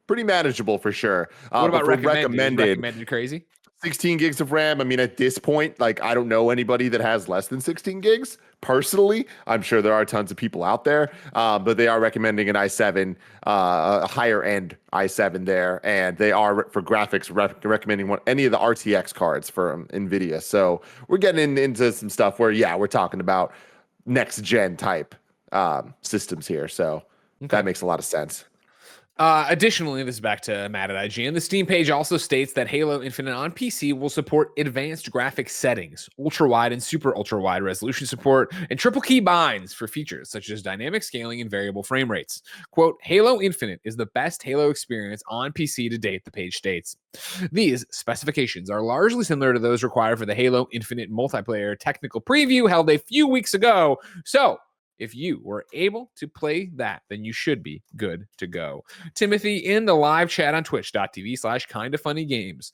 manageable for sure. What about but for recommended crazy? 16 gigs of RAM. I mean, at this point, like I don't know anybody that has less than 16 gigs. Personally, I'm sure there are tons of people out there, but they are recommending an i7, a higher end i7 there, and they are for graphics recommending any of the RTX cards from NVIDIA. So we're getting into some stuff where, yeah, we're talking about next gen type systems here. So that makes a lot of sense. Additionally, this is back to Matt at IGN. The Steam page also states that Halo Infinite on PC will support advanced graphic settings, ultra-wide and super ultra-wide resolution support, and triple key binds for features such as dynamic scaling and variable frame rates. Quote, Halo Infinite is the best Halo experience on PC to date, the page states. These specifications are largely similar to those required for the Halo Infinite multiplayer technical preview held a few weeks ago. So, if you were able to play that, then you should be good to go. Timothy in the live chat on twitch.tv/kindafunnygames.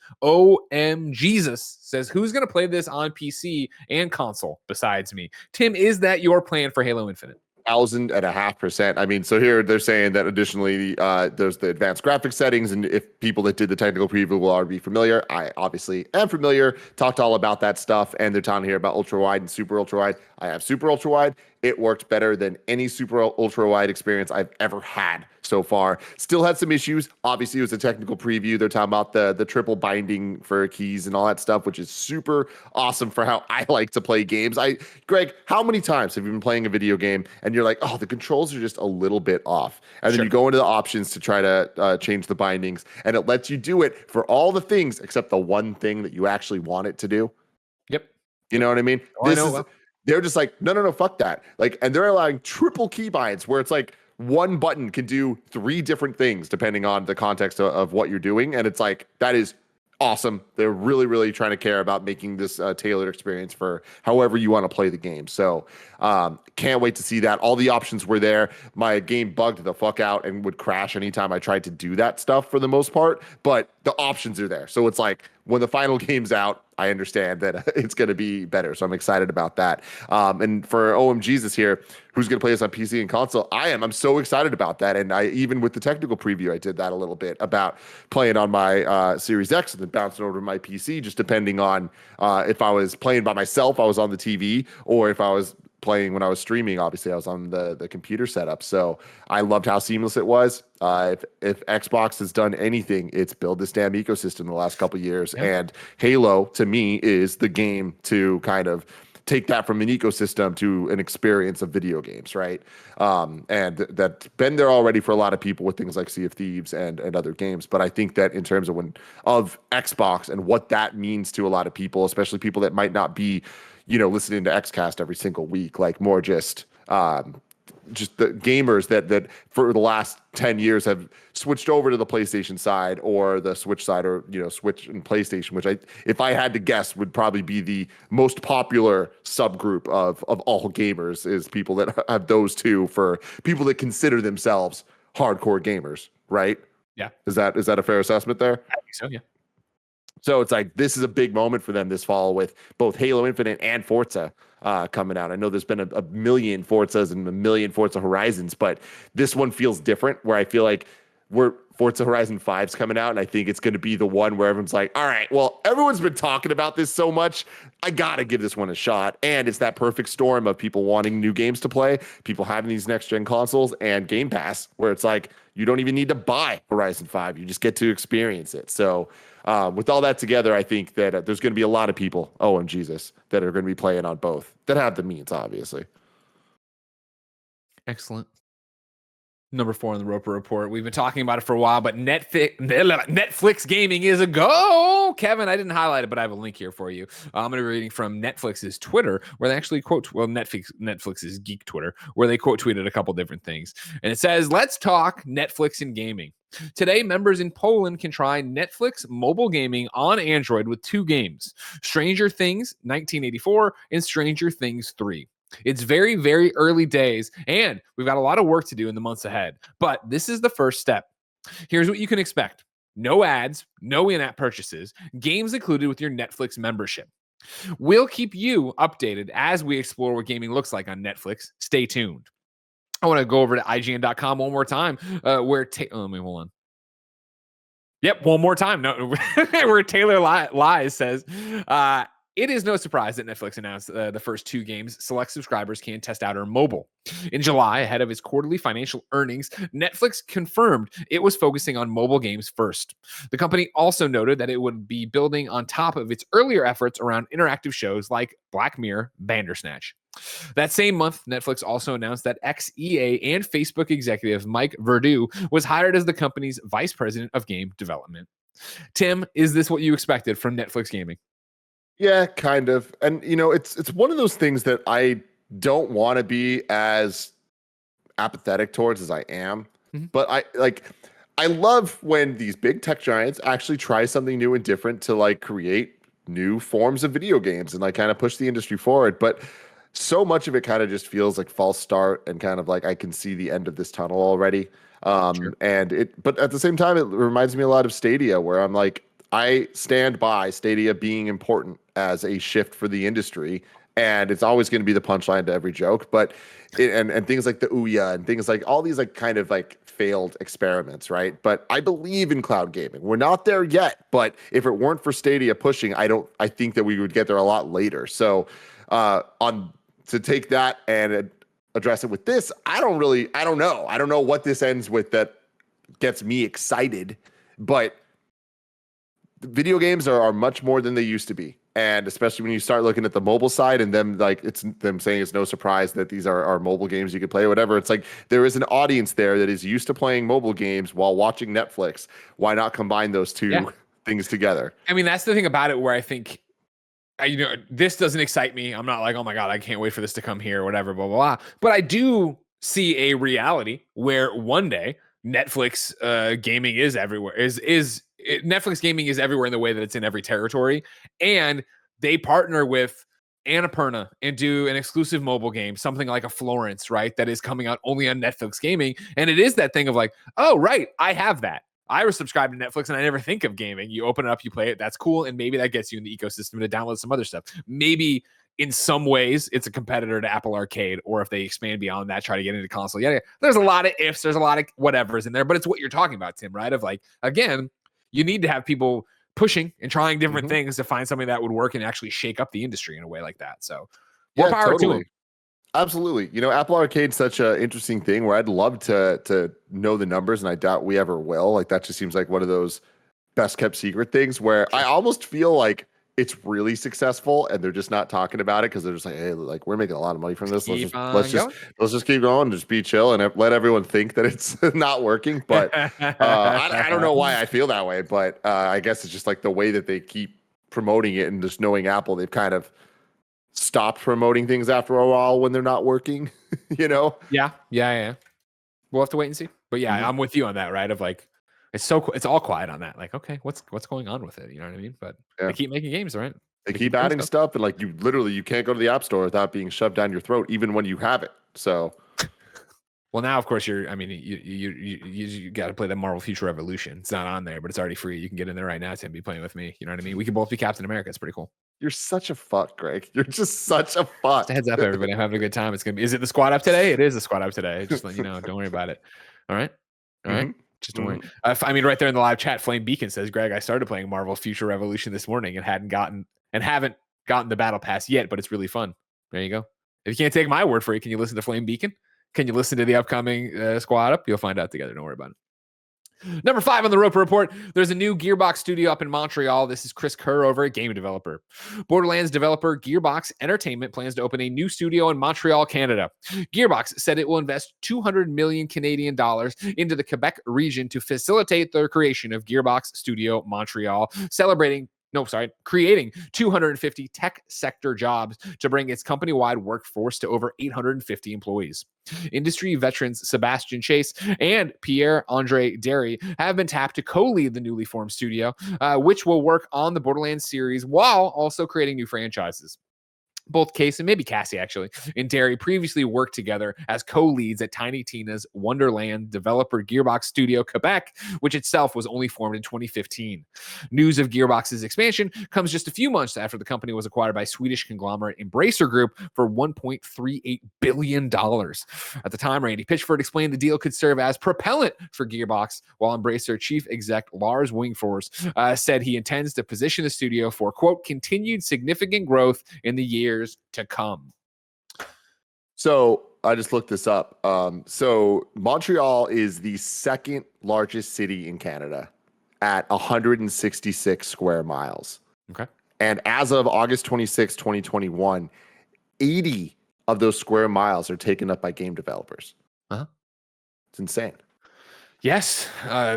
Jesus says, who's going to play this on PC and console besides me? Tim, is that your plan for Halo Infinite? 1,500%. I mean, so here they're saying that additionally, there's the advanced graphics settings, and if people that did the technical preview will already be familiar, I obviously am familiar. Talked all about that stuff, and they're talking here about ultra wide and super ultra wide. I have super ultra wide. It worked better than any super ultra wide experience I've ever had so far. Still had some issues. Obviously, it was a technical preview. They're talking about the triple binding for keys and all that stuff, which is super awesome for how I like to play games. Greg, how many times have you been playing a video game and you're like, oh, the controls are just a little bit off, and then you go into the options to try to change the bindings, and it lets you do it for all the things except the one thing that you actually want it to do? Yep. You know what I mean? They're just like, no, fuck that. Like, and they're allowing triple keybinds where it's like one button can do 3 different things depending on the context of what you're doing. And it's like, that is awesome. They're really, really trying to care about making this tailored experience for however you want to play the game. So can't wait to see that. All the options were there. My game bugged the fuck out and would crash anytime I tried to do that stuff for the most part, but the options are there. So it's like when the final game's out, I understand that it's going to be better. So I'm excited about that. And for Jesus here, who's going to play this on PC and console? I'm so excited about that. And even with the technical preview, I did that a little bit about playing on my Series X and then bouncing over to my PC, just depending on if I was playing by myself, I was on the TV, or if I was playing when I was streaming, obviously I was on the computer setup. So I loved how seamless it was. If Xbox has done anything, it's build this damn ecosystem in the last couple of years. Yeah. And Halo to me is the game to kind of take that from an ecosystem to an experience of video games, right? And that's been there already for a lot of people with things like Sea of Thieves and other games. But I think that in terms of Xbox and what that means to a lot of people, especially people that might not be, listening to XCast every single week, like more just the gamers that for the last 10 years have switched over to the PlayStation side or the Switch side, or Switch and PlayStation, which if I had to guess would probably be the most popular subgroup of all gamers, is people that have those two, for people that consider themselves hardcore gamers, right? Yeah. Is that a fair assessment there? I think so, yeah. So it's like, this is a big moment for them this fall with both Halo Infinite and Forza coming out. I know there's been a million Forzas and a million Forza Horizons, but this one feels different, where I feel like Forza Horizon 5's coming out, and I think it's going to be the one where everyone's like, all right, well, everyone's been talking about this so much, I got to give this one a shot. And it's that perfect storm of people wanting new games to play, people having these next-gen consoles, and Game Pass, where it's like, you don't even need to buy Horizon 5. You just get to experience it. So with all that together, I think that there's going to be a lot of people, Jesus, that are going to be playing on both, that have the means, obviously. Excellent. Number 4 on the Roper Report. We've been talking about it for a while, but Netflix gaming is a go. Kevin, I didn't highlight it, but I have a link here for you. I'm going to be reading from Netflix's Twitter, where they actually quote, Netflix's geek Twitter, where they quote tweeted a couple different things. And it says, let's talk Netflix and gaming. Today, members in Poland can try Netflix mobile gaming on Android with 2 games, Stranger Things 1984 and Stranger Things 3. It's very, very early days, and we've got a lot of work to do in the months ahead, but this is the first step. Here's what you can expect. No ads, no in-app purchases, games included with your Netflix membership. We'll keep you updated as we explore what gaming looks like on Netflix. Stay tuned. I want to go over to IGN.com one more time, where let me hold on. Yep, one more time. No, where Taylor Lies says, it is no surprise that Netflix announced the first 2 games select subscribers can test out on mobile. In July, ahead of its quarterly financial earnings, Netflix confirmed it was focusing on mobile games first. The company also noted that it would be building on top of its earlier efforts around interactive shows like Black Mirror, Bandersnatch. That same month, Netflix also announced that ex-EA and Facebook executive Mike Verdu was hired as the company's vice president of game development. Tim, is this what you expected from Netflix gaming? Yeah, kind of. And it's one of those things that I don't want to be as apathetic towards as I am. But I love when these big tech giants actually try something new and different to like create new forms of video games and like kind of push the industry forward. But so much of it kind of just feels like false start and kind of like I can see the end of this tunnel already. But at the same time, it reminds me a lot of Stadia, where I'm like, I stand by Stadia being important as a shift for the industry, and it's always going to be the punchline to every joke. But and things like the Ouya and things like all these like kind of like failed experiments, right? But I believe in cloud gaming. We're not there yet, but if it weren't for Stadia pushing, I think that we would get there a lot later. So to take that and address it with this, I don't know. I don't know what this ends with that gets me excited, but video games are much more than they used to be. And especially when you start looking at the mobile side and them saying it's no surprise that these are mobile games you could play or whatever. It's like there is an audience there that is used to playing mobile games while watching Netflix. Why not combine those two things together? I mean, that's the thing about it where I think, this doesn't excite me. I'm not like, oh my God, I can't wait for this to come here or whatever, blah, blah, blah. But I do see a reality where one day Netflix gaming is everywhere. Netflix gaming is everywhere in the way that it's in every territory. And they partner with Annapurna and do an exclusive mobile game, something like a Florence, right? That is coming out only on Netflix gaming. And it is that thing of like, oh, right, I have that. I was subscribed to Netflix and I never think of gaming. You open it up, you play it. That's cool. And maybe that gets you in the ecosystem to download some other stuff. Maybe in some ways it's a competitor to Apple Arcade, or if they expand beyond that, try to get into console. Yeah. There's a lot of ifs. There's a lot of whatever's in there, but it's what you're talking about, Tim, right? Of like, again, you need to have people pushing and trying different things to find something that would work and actually shake up the industry in a way like that. So more power to them. Absolutely. Apple Arcade's such an interesting thing where I'd love to know the numbers, and I doubt we ever will. Like, that just seems like one of those best kept secret things where I almost feel like it's really successful and they're just not talking about it because they're just like, hey, like, we're making a lot of money from this. Let's just keep going, just be chill and let everyone think that it's not working. But I don't know why I feel that way, but I guess it's just like the way that they keep promoting it, and just knowing Apple, they've kind of stopped promoting things after a while when they're not working, Yeah. We'll have to wait and see. But yeah, I'm with you on that, right? Of like, it's all quiet on that. Like, okay, what's going on with it? You know what I mean? But they keep making games, right? They keep adding stuff, and like you can't go to the App Store without being shoved down your throat, even when you have it. So, well, now of course you got to play the Marvel Future Revolution. It's not on there, but it's already free. You can get in there right now, Tim. Be playing with me. You know what I mean? We can both be Captain America. It's pretty cool. You're such a fuck, Greg. You're just such a fuck. Just a heads up, everybody. I'm having a good time. It's gonna be. Is it the squad up today? It is the squad up today. Just let you know. Don't worry about it. All right. Just don't worry. I mean, right there in the live chat, Flame Beacon says, Greg, I started playing Marvel Future Revolution this morning and haven't gotten the battle pass yet, but it's really fun. There you go. If you can't take my word for it, can you listen to Flame Beacon? Can you listen to the upcoming squad up? You'll find out together. Don't worry about it. Number 5 on the Roper Report, there's a new Gearbox studio up in Montreal. This is Chris Kerr over at Game Developer. Borderlands developer Gearbox Entertainment plans to open a new studio in Montreal, Canada. Gearbox said it will invest 200 million Canadian dollars into the Quebec region to facilitate the creation of Gearbox Studio Montreal, celebrating creating 250 tech sector jobs to bring its company-wide workforce to over 850 employees. Industry veterans Sebastian Chase and Pierre-Andre Derry have been tapped to co-lead the newly formed studio, which will work on the Borderlands series while also creating new franchises. Both Case and maybe Cassie actually and Derry previously worked together as co-leads at Tiny Tina's Wonderland developer Gearbox Studio Quebec, which itself was only formed in 2015. News of Gearbox's expansion comes just a few months after the company was acquired by Swedish conglomerate Embracer Group for $1.38 billion. At the time, Randy Pitchford explained the deal could serve as propellant for Gearbox, while Embracer chief exec Lars Wingfors said he intends to position the studio for, quote, continued significant growth in the years to come. So I just looked this up. So Montreal is the second largest city in Canada at 166 square miles. Okay. And as of August 26, 2021, 80 of those square miles are taken up by game developers. Uh-huh. It's insane. Yes,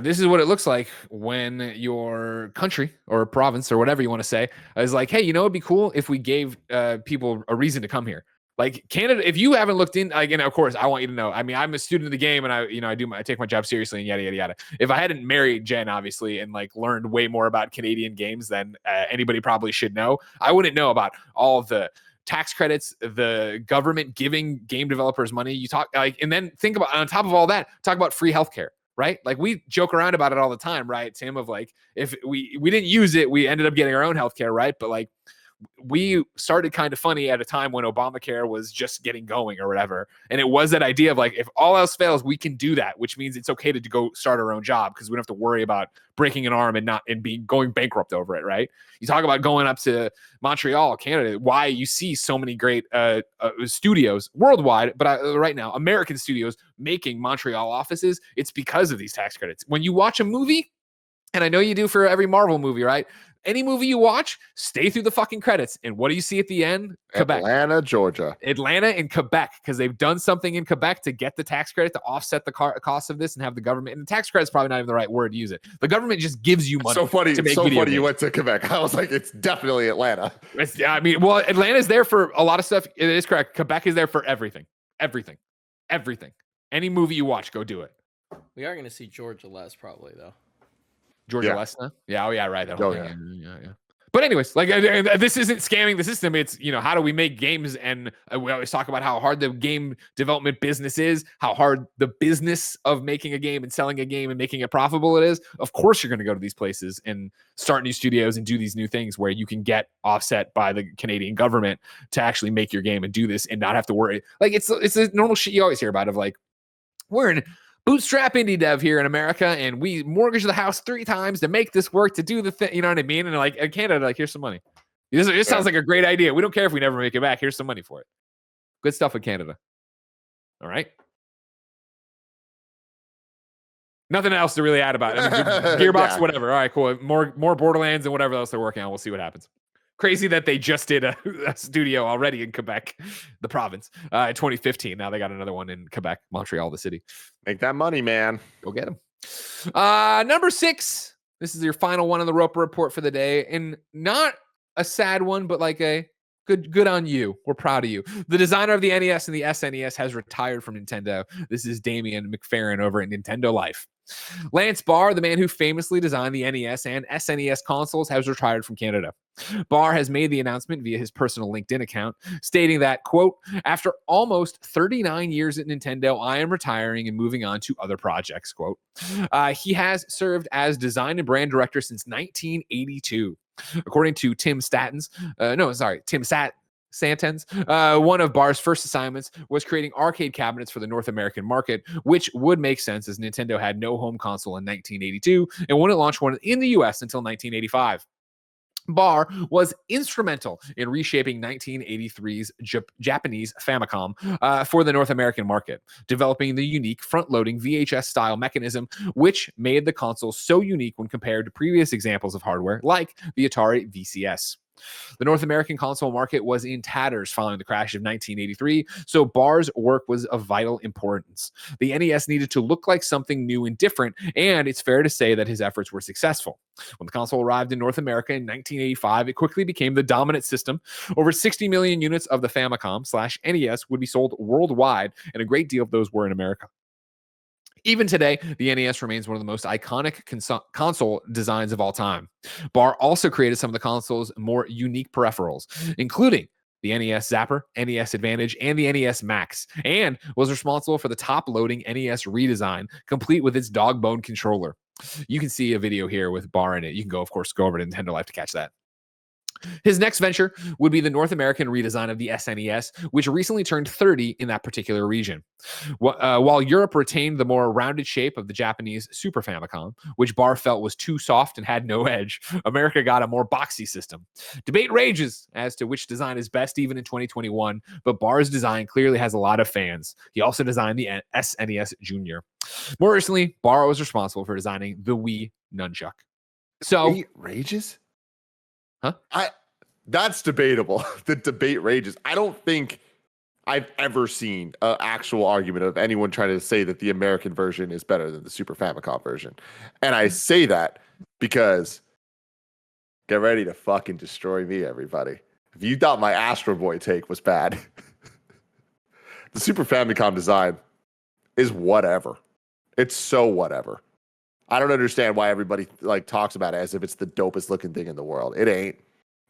this is what it looks like when your country or province or whatever you want to say is like, hey, you know, it'd be cool if we gave people a reason to come here. Like Canada, if you haven't looked in, again, of course, I want you to know. I mean, I'm a student of the game, and I take my job seriously, and yada yada yada. If I hadn't married Jen, obviously, and like learned way more about Canadian games than anybody probably should know, I wouldn't know about all of the tax credits, the government giving game developers money. You talk like, and then think about on top of all that, talk about free healthcare. Right? Like we joke around about it all the time, right, Tim? Of like, if we didn't use it, we ended up getting our own healthcare, right? But like, we started kind of funny at a time when Obamacare was just getting going or whatever. And it was that idea of like, if all else fails, we can do that, which means it's okay to go start our own job because we don't have to worry about breaking an arm and going bankrupt over it, right? You talk about going up to Montreal, Canada, why you see so many great studios worldwide, but right now, American studios making Montreal offices, it's because of these tax credits. When you watch a movie, and I know you do for every Marvel movie, right? Any movie you watch, stay through the fucking credits. And what do you see at the end? Quebec. Atlanta, Georgia. Atlanta and Quebec, because they've done something in Quebec to get the tax credit to offset the cost of this and have the government. And the tax credit's probably not even the right word to use it. The government just gives you money. So funny. To make so video funny games. you went to Quebec. I was like, it's definitely Atlanta. Well, Atlanta's there for a lot of stuff. It is correct. Quebec is there for everything. Everything. Any movie you watch, go do it. We are going to see Georgia less probably though. Georgia Lesna? Yeah, oh yeah, right. That Oh, whole thing. Yeah. But anyways, like this isn't scamming the system. It's, how do we make games? And we always talk about how hard the game development business is, how hard the business of making a game and selling a game and making it profitable it is. Of course, you're going to go to these places and start new studios and do these new things where you can get offset by the Canadian government to actually make your game and do this and not have to worry. Like it's a normal shit you always hear about of like, we're in bootstrap indie dev here in America, and we mortgage the house 3 times to make this work, to do the thing. You know what I mean? And like in Canada, like, here's some money. This sounds like a great idea. We don't care if we never make it back. Here's some money for it. Good stuff in Canada. All right. Nothing else to really add about it. I mean, Gearbox, whatever. All right, cool. More Borderlands and whatever else they're working on. We'll see what happens. Crazy that they just did a studio already in Quebec, the province, in 2015. Now they got another one in Quebec, Montreal, the city. Make that money, man. Go get them. Number 6. This is your final one on the Roper Report for the day. And not a sad one, but like a good on you. We're proud of you. The designer of the NES and the SNES has retired from Nintendo. This is Damian McFerrin over at Nintendo Life. Lance Barr, the man who famously designed the NES and SNES consoles, has retired from Canada. Barr has made the announcement via his personal LinkedIn account, stating that, quote, after almost 39 years at Nintendo, I am retiring and moving on to other projects, quote. He has served as design and brand director since 1982. According to Tim Santens, one of Barr's first assignments was creating arcade cabinets for the North American market, which would make sense as Nintendo had no home console in 1982 and wouldn't launch one in the US until 1985. Barr was instrumental in reshaping 1983's Japanese Famicom for the North American market, developing the unique front-loading VHS-style mechanism, which made the console so unique when compared to previous examples of hardware like the Atari VCS. The North American console market was in tatters following the crash of 1983, so Barr's work was of vital importance. The NES needed to look like something new and different, and it's fair to say that his efforts were successful. When the console arrived in North America in 1985, it quickly became the dominant system. Over 60 million units of the Famicom/NES would be sold worldwide, and a great deal of those were in America. Even today, the NES remains one of the most iconic console designs of all time. Barr also created some of the console's more unique peripherals, including the NES Zapper, NES Advantage, and the NES Max, and was responsible for the top-loading NES redesign, complete with its dog bone controller. You can see a video here with Barr in it. You can go, of course, go over to Nintendo Life to catch that. His next venture would be the North American redesign of the SNES, which recently turned 30 in that particular region. While Europe retained the more rounded shape of the Japanese Super Famicom, which Barr felt was too soft and had no edge, America got a more boxy system. Debate rages as to which design is best even in 2021, but Barr's design clearly has a lot of fans. He also designed the SNES Junior. More recently, Barr was responsible for designing the Wii Nunchuck. So, Debate rages? Huh? That's debatable. The debate rages. I don't think I've ever seen an actual argument of anyone trying to say that the American version is better than the Super Famicom version. And I say that because get ready to fucking destroy me, everybody. If you thought my Astro Boy take was bad, the Super Famicom design is whatever. It's so whatever. I don't understand why everybody like talks about it as if it's the dopest looking thing in the world. It ain't.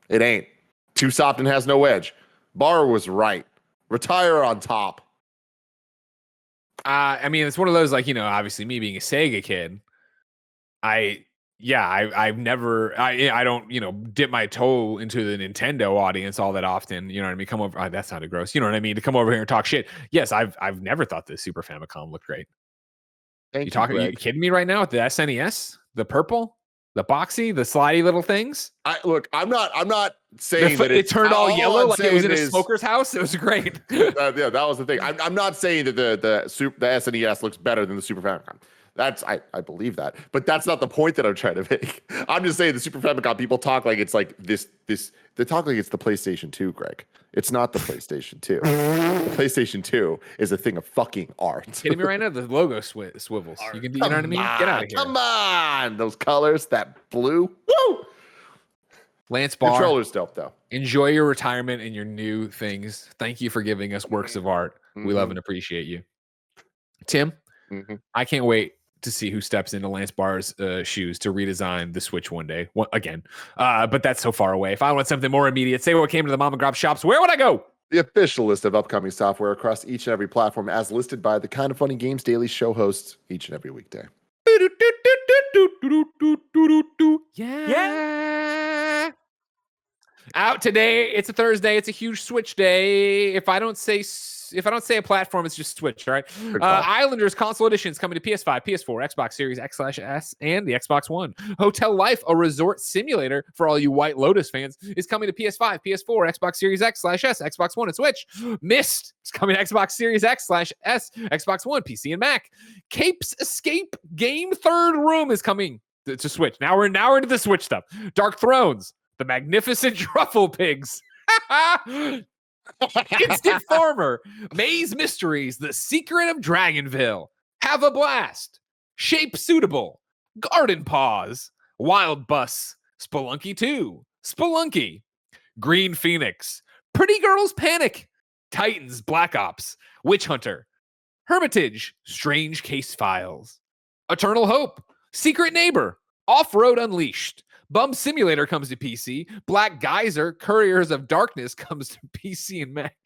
It ain't. Too soft and has no edge. Barr was right. Retire on top. I mean, it's one of those, like, you know, obviously me being a Sega kid, I've never, I don't, you know, dip my toe into the Nintendo audience all that often. You know what I mean? Come over. That sounded gross. You know what I mean? To come over here and talk shit. Yes, I've never thought the Super Famicom looked great. Thank You talking? You kidding me right now with the SNES, the purple, the boxy, the slidey little things? I'm not saying that it turned all yellow like it was in a is, smoker's house. It was great. yeah, that was the thing. I'm not saying that the SNES looks better than the Super Famicom. That's I believe that, but that's not the point that I'm trying to make. I'm just saying the Super Famicom people talk like it's like this. They talk like it's the PlayStation 2, Greg. It's not the PlayStation 2. The PlayStation 2 is a thing of fucking art. Kidding me right now? The logo swivels. You can, you know what I mean? Get out of here. Come on, those colors, that blue. Woo! Lance Barr, controller's dope though. Enjoy your retirement and your new things. Thank you for giving us works of art. We love and appreciate you, Tim. I can't wait to see who steps into Lance Barr's shoes to redesign the Switch one day. Again, but that's so far away. If I want something more immediate, say what came to the mom and grab shops, where would I go? The official list of upcoming software across each and every platform as listed by the Kind of Funny Games Daily show hosts each and every weekday. Yeah. Out today. It's a Thursday. It's a huge Switch day. If I don't say a platform, it's just Switch, all right? Islanders console editions coming to PS5, PS4, Xbox Series X/S, and the Xbox One. Hotel Life, a resort simulator for all you White Lotus fans, is coming to PS5, PS4, Xbox Series X/S, Xbox One, and Switch. Myst is coming to Xbox Series X/S, Xbox One, PC, and Mac. Cape's Escape Game Third Room is coming to Switch. Now we're into the Switch stuff. Dark Thrones, the Magnificent Truffle Pigs. Instant Farmer, Maze Mysteries, The Secret of Dragonville, Have a Blast, Shape Suitable, Garden Paws, Wild Bus, Spelunky 2, Spelunky, Green Phoenix, Pretty Girls Panic, Titans Black Ops, Witch Hunter, Hermitage, Strange Case Files, Eternal Hope, Secret Neighbor, Off-Road Unleashed, Bum Simulator comes to PC. Black Geyser, Couriers of Darkness comes to PC and Mac.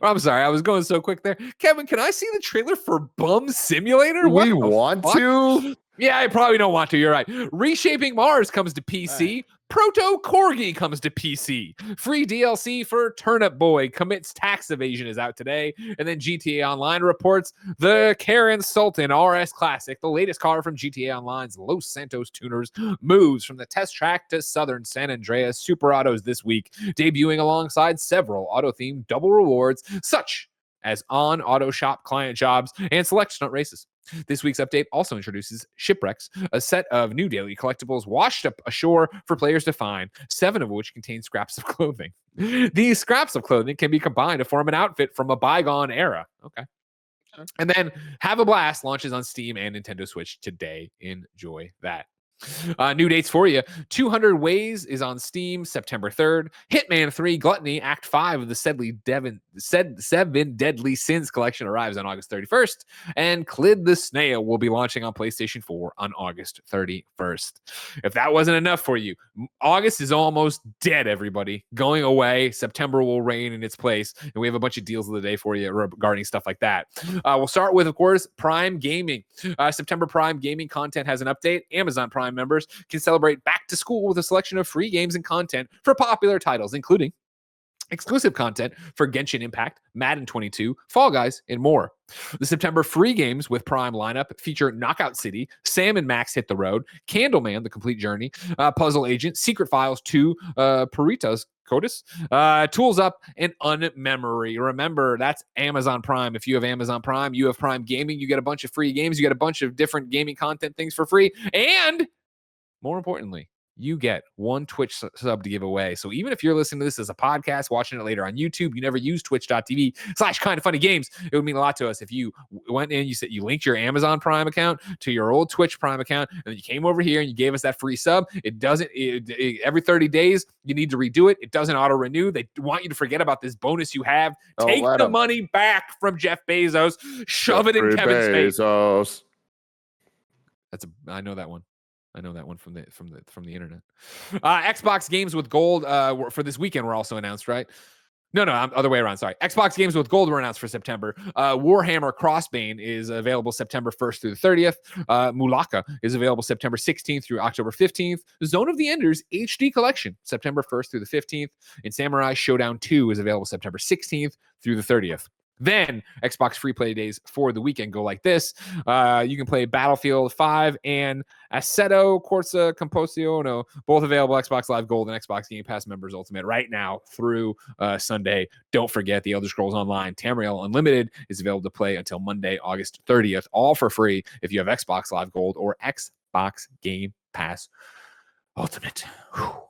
I'm sorry, I was going so quick there. Kevin, can I see the trailer for Bum Simulator? We want to? Yeah, I probably don't want to. You're right. Reshaping Mars comes to PC. Proto Corgi comes to PC. Free DLC for Turnip Boy commits tax evasion is out today. And then GTA Online reports the Karen Sultan RS Classic, the latest car from GTA Online's Los Santos tuners, moves from the test track to Southern San Andreas Super Autos this week, debuting alongside several auto-themed double rewards, such as on auto shop client jobs and select stunt races. This week's update also introduces Shipwrecks, a set of new daily collectibles washed up ashore for players to find, 7 of which contain scraps of clothing. These scraps of clothing can be combined to form an outfit from a bygone era. Okay. And then Have a Blast launches on Steam and Nintendo Switch today. Enjoy that. New dates for you. 200 Ways is on Steam September 3rd. Hitman 3 Gluttony Act 5 of the Seven Deadly Sins collection arrives on August 31st. And Clid the Snail will be launching on PlayStation 4 on August 31st. If that wasn't enough for you, August is almost dead, everybody. Going away. September will reign in its place. And we have a bunch of deals of the day for you regarding stuff like that. We'll start with, of course, Prime Gaming. September Prime Gaming content has an update. Amazon Prime members can celebrate back to school with a selection of free games and content for popular titles, including exclusive content for Genshin Impact, Madden 22, Fall Guys, and more. The September free games with Prime lineup feature Knockout City, Sam and Max Hit the Road, Candleman, The Complete Journey, Puzzle Agent, Secret Files 2, Puritas Codus, Tools Up, and Unmemory. Remember, that's Amazon Prime. If you have Amazon Prime, you have Prime Gaming, you get a bunch of free games, you get a bunch of different gaming content things for free, and more importantly, you get one Twitch sub to give away. So even if you're listening to this as a podcast, watching it later on YouTube, you never use twitch.tv/kindoffunnygames, it would mean a lot to us if you went in, you said you linked your Amazon Prime account to your old Twitch Prime account, and then you came over here and you gave us that free sub. It doesn't, every 30 days, you need to redo it. It doesn't auto renew. They want you to forget about this bonus you have. Take the money back from Jeff Bezos, shove it in Kevin's face. I know that one. I know that one from the internet. Xbox games with gold for this weekend were also announced, right? No, other way around. Sorry. Xbox games with gold were announced for September. Warhammer Crossbane is available September 1st through the 30th. Mulaka is available September 16th through October 15th. Zone of the Enders HD Collection, September 1st through the 15th. And Samurai Showdown 2 is available September 16th through the 30th. Then Xbox free play days for the weekend go like this. You can play Battlefield 5 and Assetto Corsa Composizione, both available Xbox Live Gold and Xbox Game Pass members Ultimate right now through Sunday. Don't forget the Elder Scrolls Online Tamriel Unlimited is available to play until Monday, August 30th, all for free if you have Xbox Live Gold or Xbox Game Pass Ultimate. Whew. A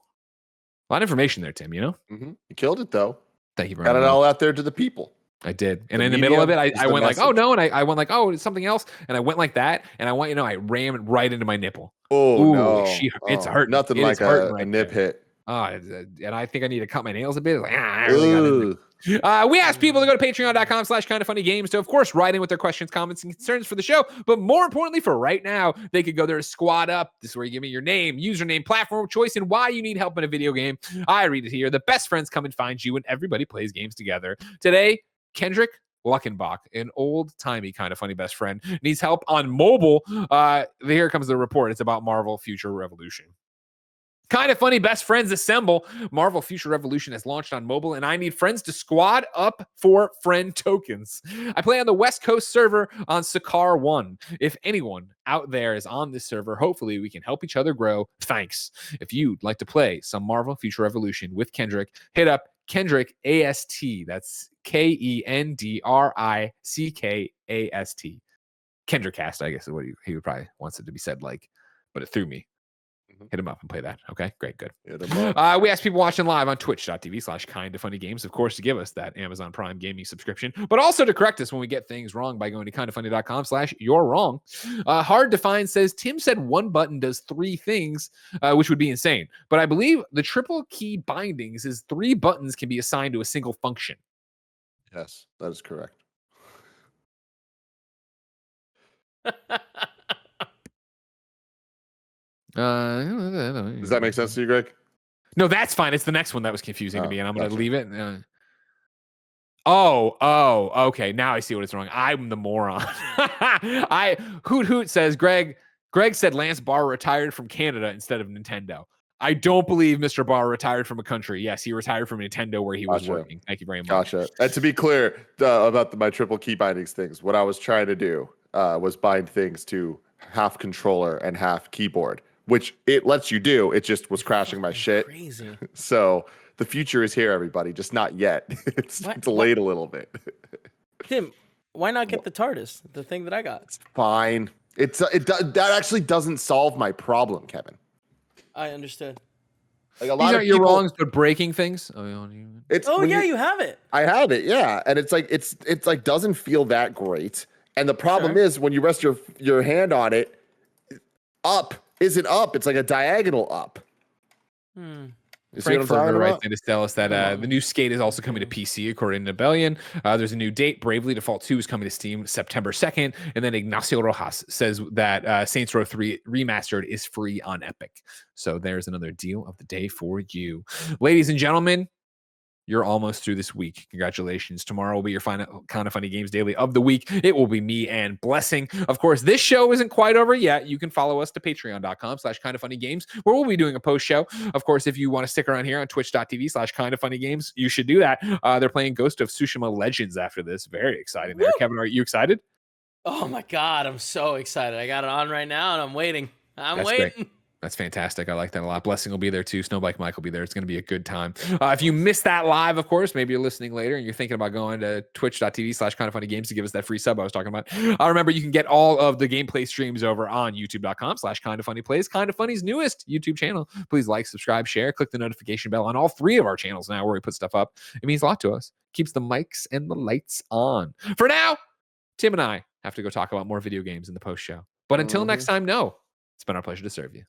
lot of information there, Tim, you know? Mm-hmm. You killed it, though. Thank you very much. Got it all out there to the people. I did. And in the middle of it, I went like, oh, no. And I went like, oh, it's something else. And I went like that. And I ram it right into my nipple. Oh, ooh, no. It's hurting. Nothing like a nip hit. And I think I need to cut my nails a bit. Like, I really we asked people to go to patreon.com/kindoffunnygames to, of course, write in with their questions, comments, and concerns for the show. But more importantly, for right now, they could go there to Squad Up. This is where you give me your name, username, platform of choice, and why you need help in a video game. I read it here. The best friends come and find you, and everybody plays games together. Today, Kendrick Luckenbach, an old-timey kind of funny best friend, needs help on mobile. Here comes the report. It's about Marvel Future Revolution. Kind of funny best friends assemble. Marvel Future Revolution has launched on mobile, and I need friends to squad up for friend tokens. I play on the West Coast server on Sakar 1. If anyone out there is on this server, hopefully we can help each other grow. Thanks. If you'd like to play some Marvel Future Revolution with Kendrick, hit up Kendrick AST. That's KENDRICKAST. Kendrickcast, I guess is what he would probably wants it to be said like, but it threw me. Hit him up and play that. Okay, great, good. We asked people watching live on twitch.tv/kindoffunnygames, of course, to give us that Amazon Prime gaming subscription, but also to correct us when we get things wrong by going to kindoffunny.com/you're-wrong. Hard to Find says, Tim said one button does 3 things, which would be insane. But I believe the triple key bindings is 3 buttons can be assigned to a single function. Yes, that is correct. Does that make sense to you, Greg? No, that's fine. It's the next one that was confusing to me, and I'm going to leave it. Okay. Now I see what it's wrong. I'm the moron. Hoot says, Greg said Lance Barr retired from Canada instead of Nintendo. I don't believe Mr. Barr retired from a country. Yes, he retired from Nintendo where he was working. Thank you very much. Gotcha. And to be clear about my triple key bindings things, what I was trying to do was bind things to half controller and half keyboard, which it lets you do. It just was crashing my shit. Crazy. So the future is here, everybody. Just not yet. It's delayed a little bit. Tim, why not get the TARDIS? The thing that I got. Fine. That actually doesn't solve my problem, Kevin. I understood. Like a These lot of aren't your people, wrongs, but breaking things. it's Oh when yeah, you have it. I have it, yeah, and it's like doesn't feel that great. And the problem Sure. is when you rest your hand on it, up isn't up. It's like a diagonal up. You see what I'm Frankfurter talking right about? there to tell us that the new skate is also coming to PC, according to Bellion. There's a new date. Bravely Default 2 is coming to Steam September 2nd. And then Ignacio Rojas says that Saints Row 3 Remastered is free on Epic. So there's another deal of the day for you. Ladies and gentlemen, you're almost through this week. Congratulations. Tomorrow will be your final Kind of Funny Games Daily of the week. It will be me and Blessing. Of course, this show isn't quite over yet. You can follow us to patreon.com/kindoffunnygames, where we'll be doing a post show. Of course, if you want to stick around here on twitch.tv/kindoffunnygames, you should do that. They're playing Ghost of Tsushima Legends after this. Very exciting there. Woo! Kevin, are you excited? Oh my god, I'm so excited. I got it on right now and I'm waiting. That's great. That's fantastic. I like that a lot. Blessing will be there too. Snowbike Mike will be there. It's going to be a good time. If you missed that live, of course, maybe you're listening later and you're thinking about going to twitch.tv/kindoffunnygames to give us that free sub I was talking about. Remember, you can get all of the gameplay streams over on youtube.com/kindoffunnyplays, Kind of Funny's newest YouTube channel. Please like, subscribe, share, click the notification bell on all 3 of our channels now where we put stuff up. It means a lot to us. Keeps the mics and the lights on. For now, Tim and I have to go talk about more video games in the post show. But until next time, it's been our pleasure to serve you.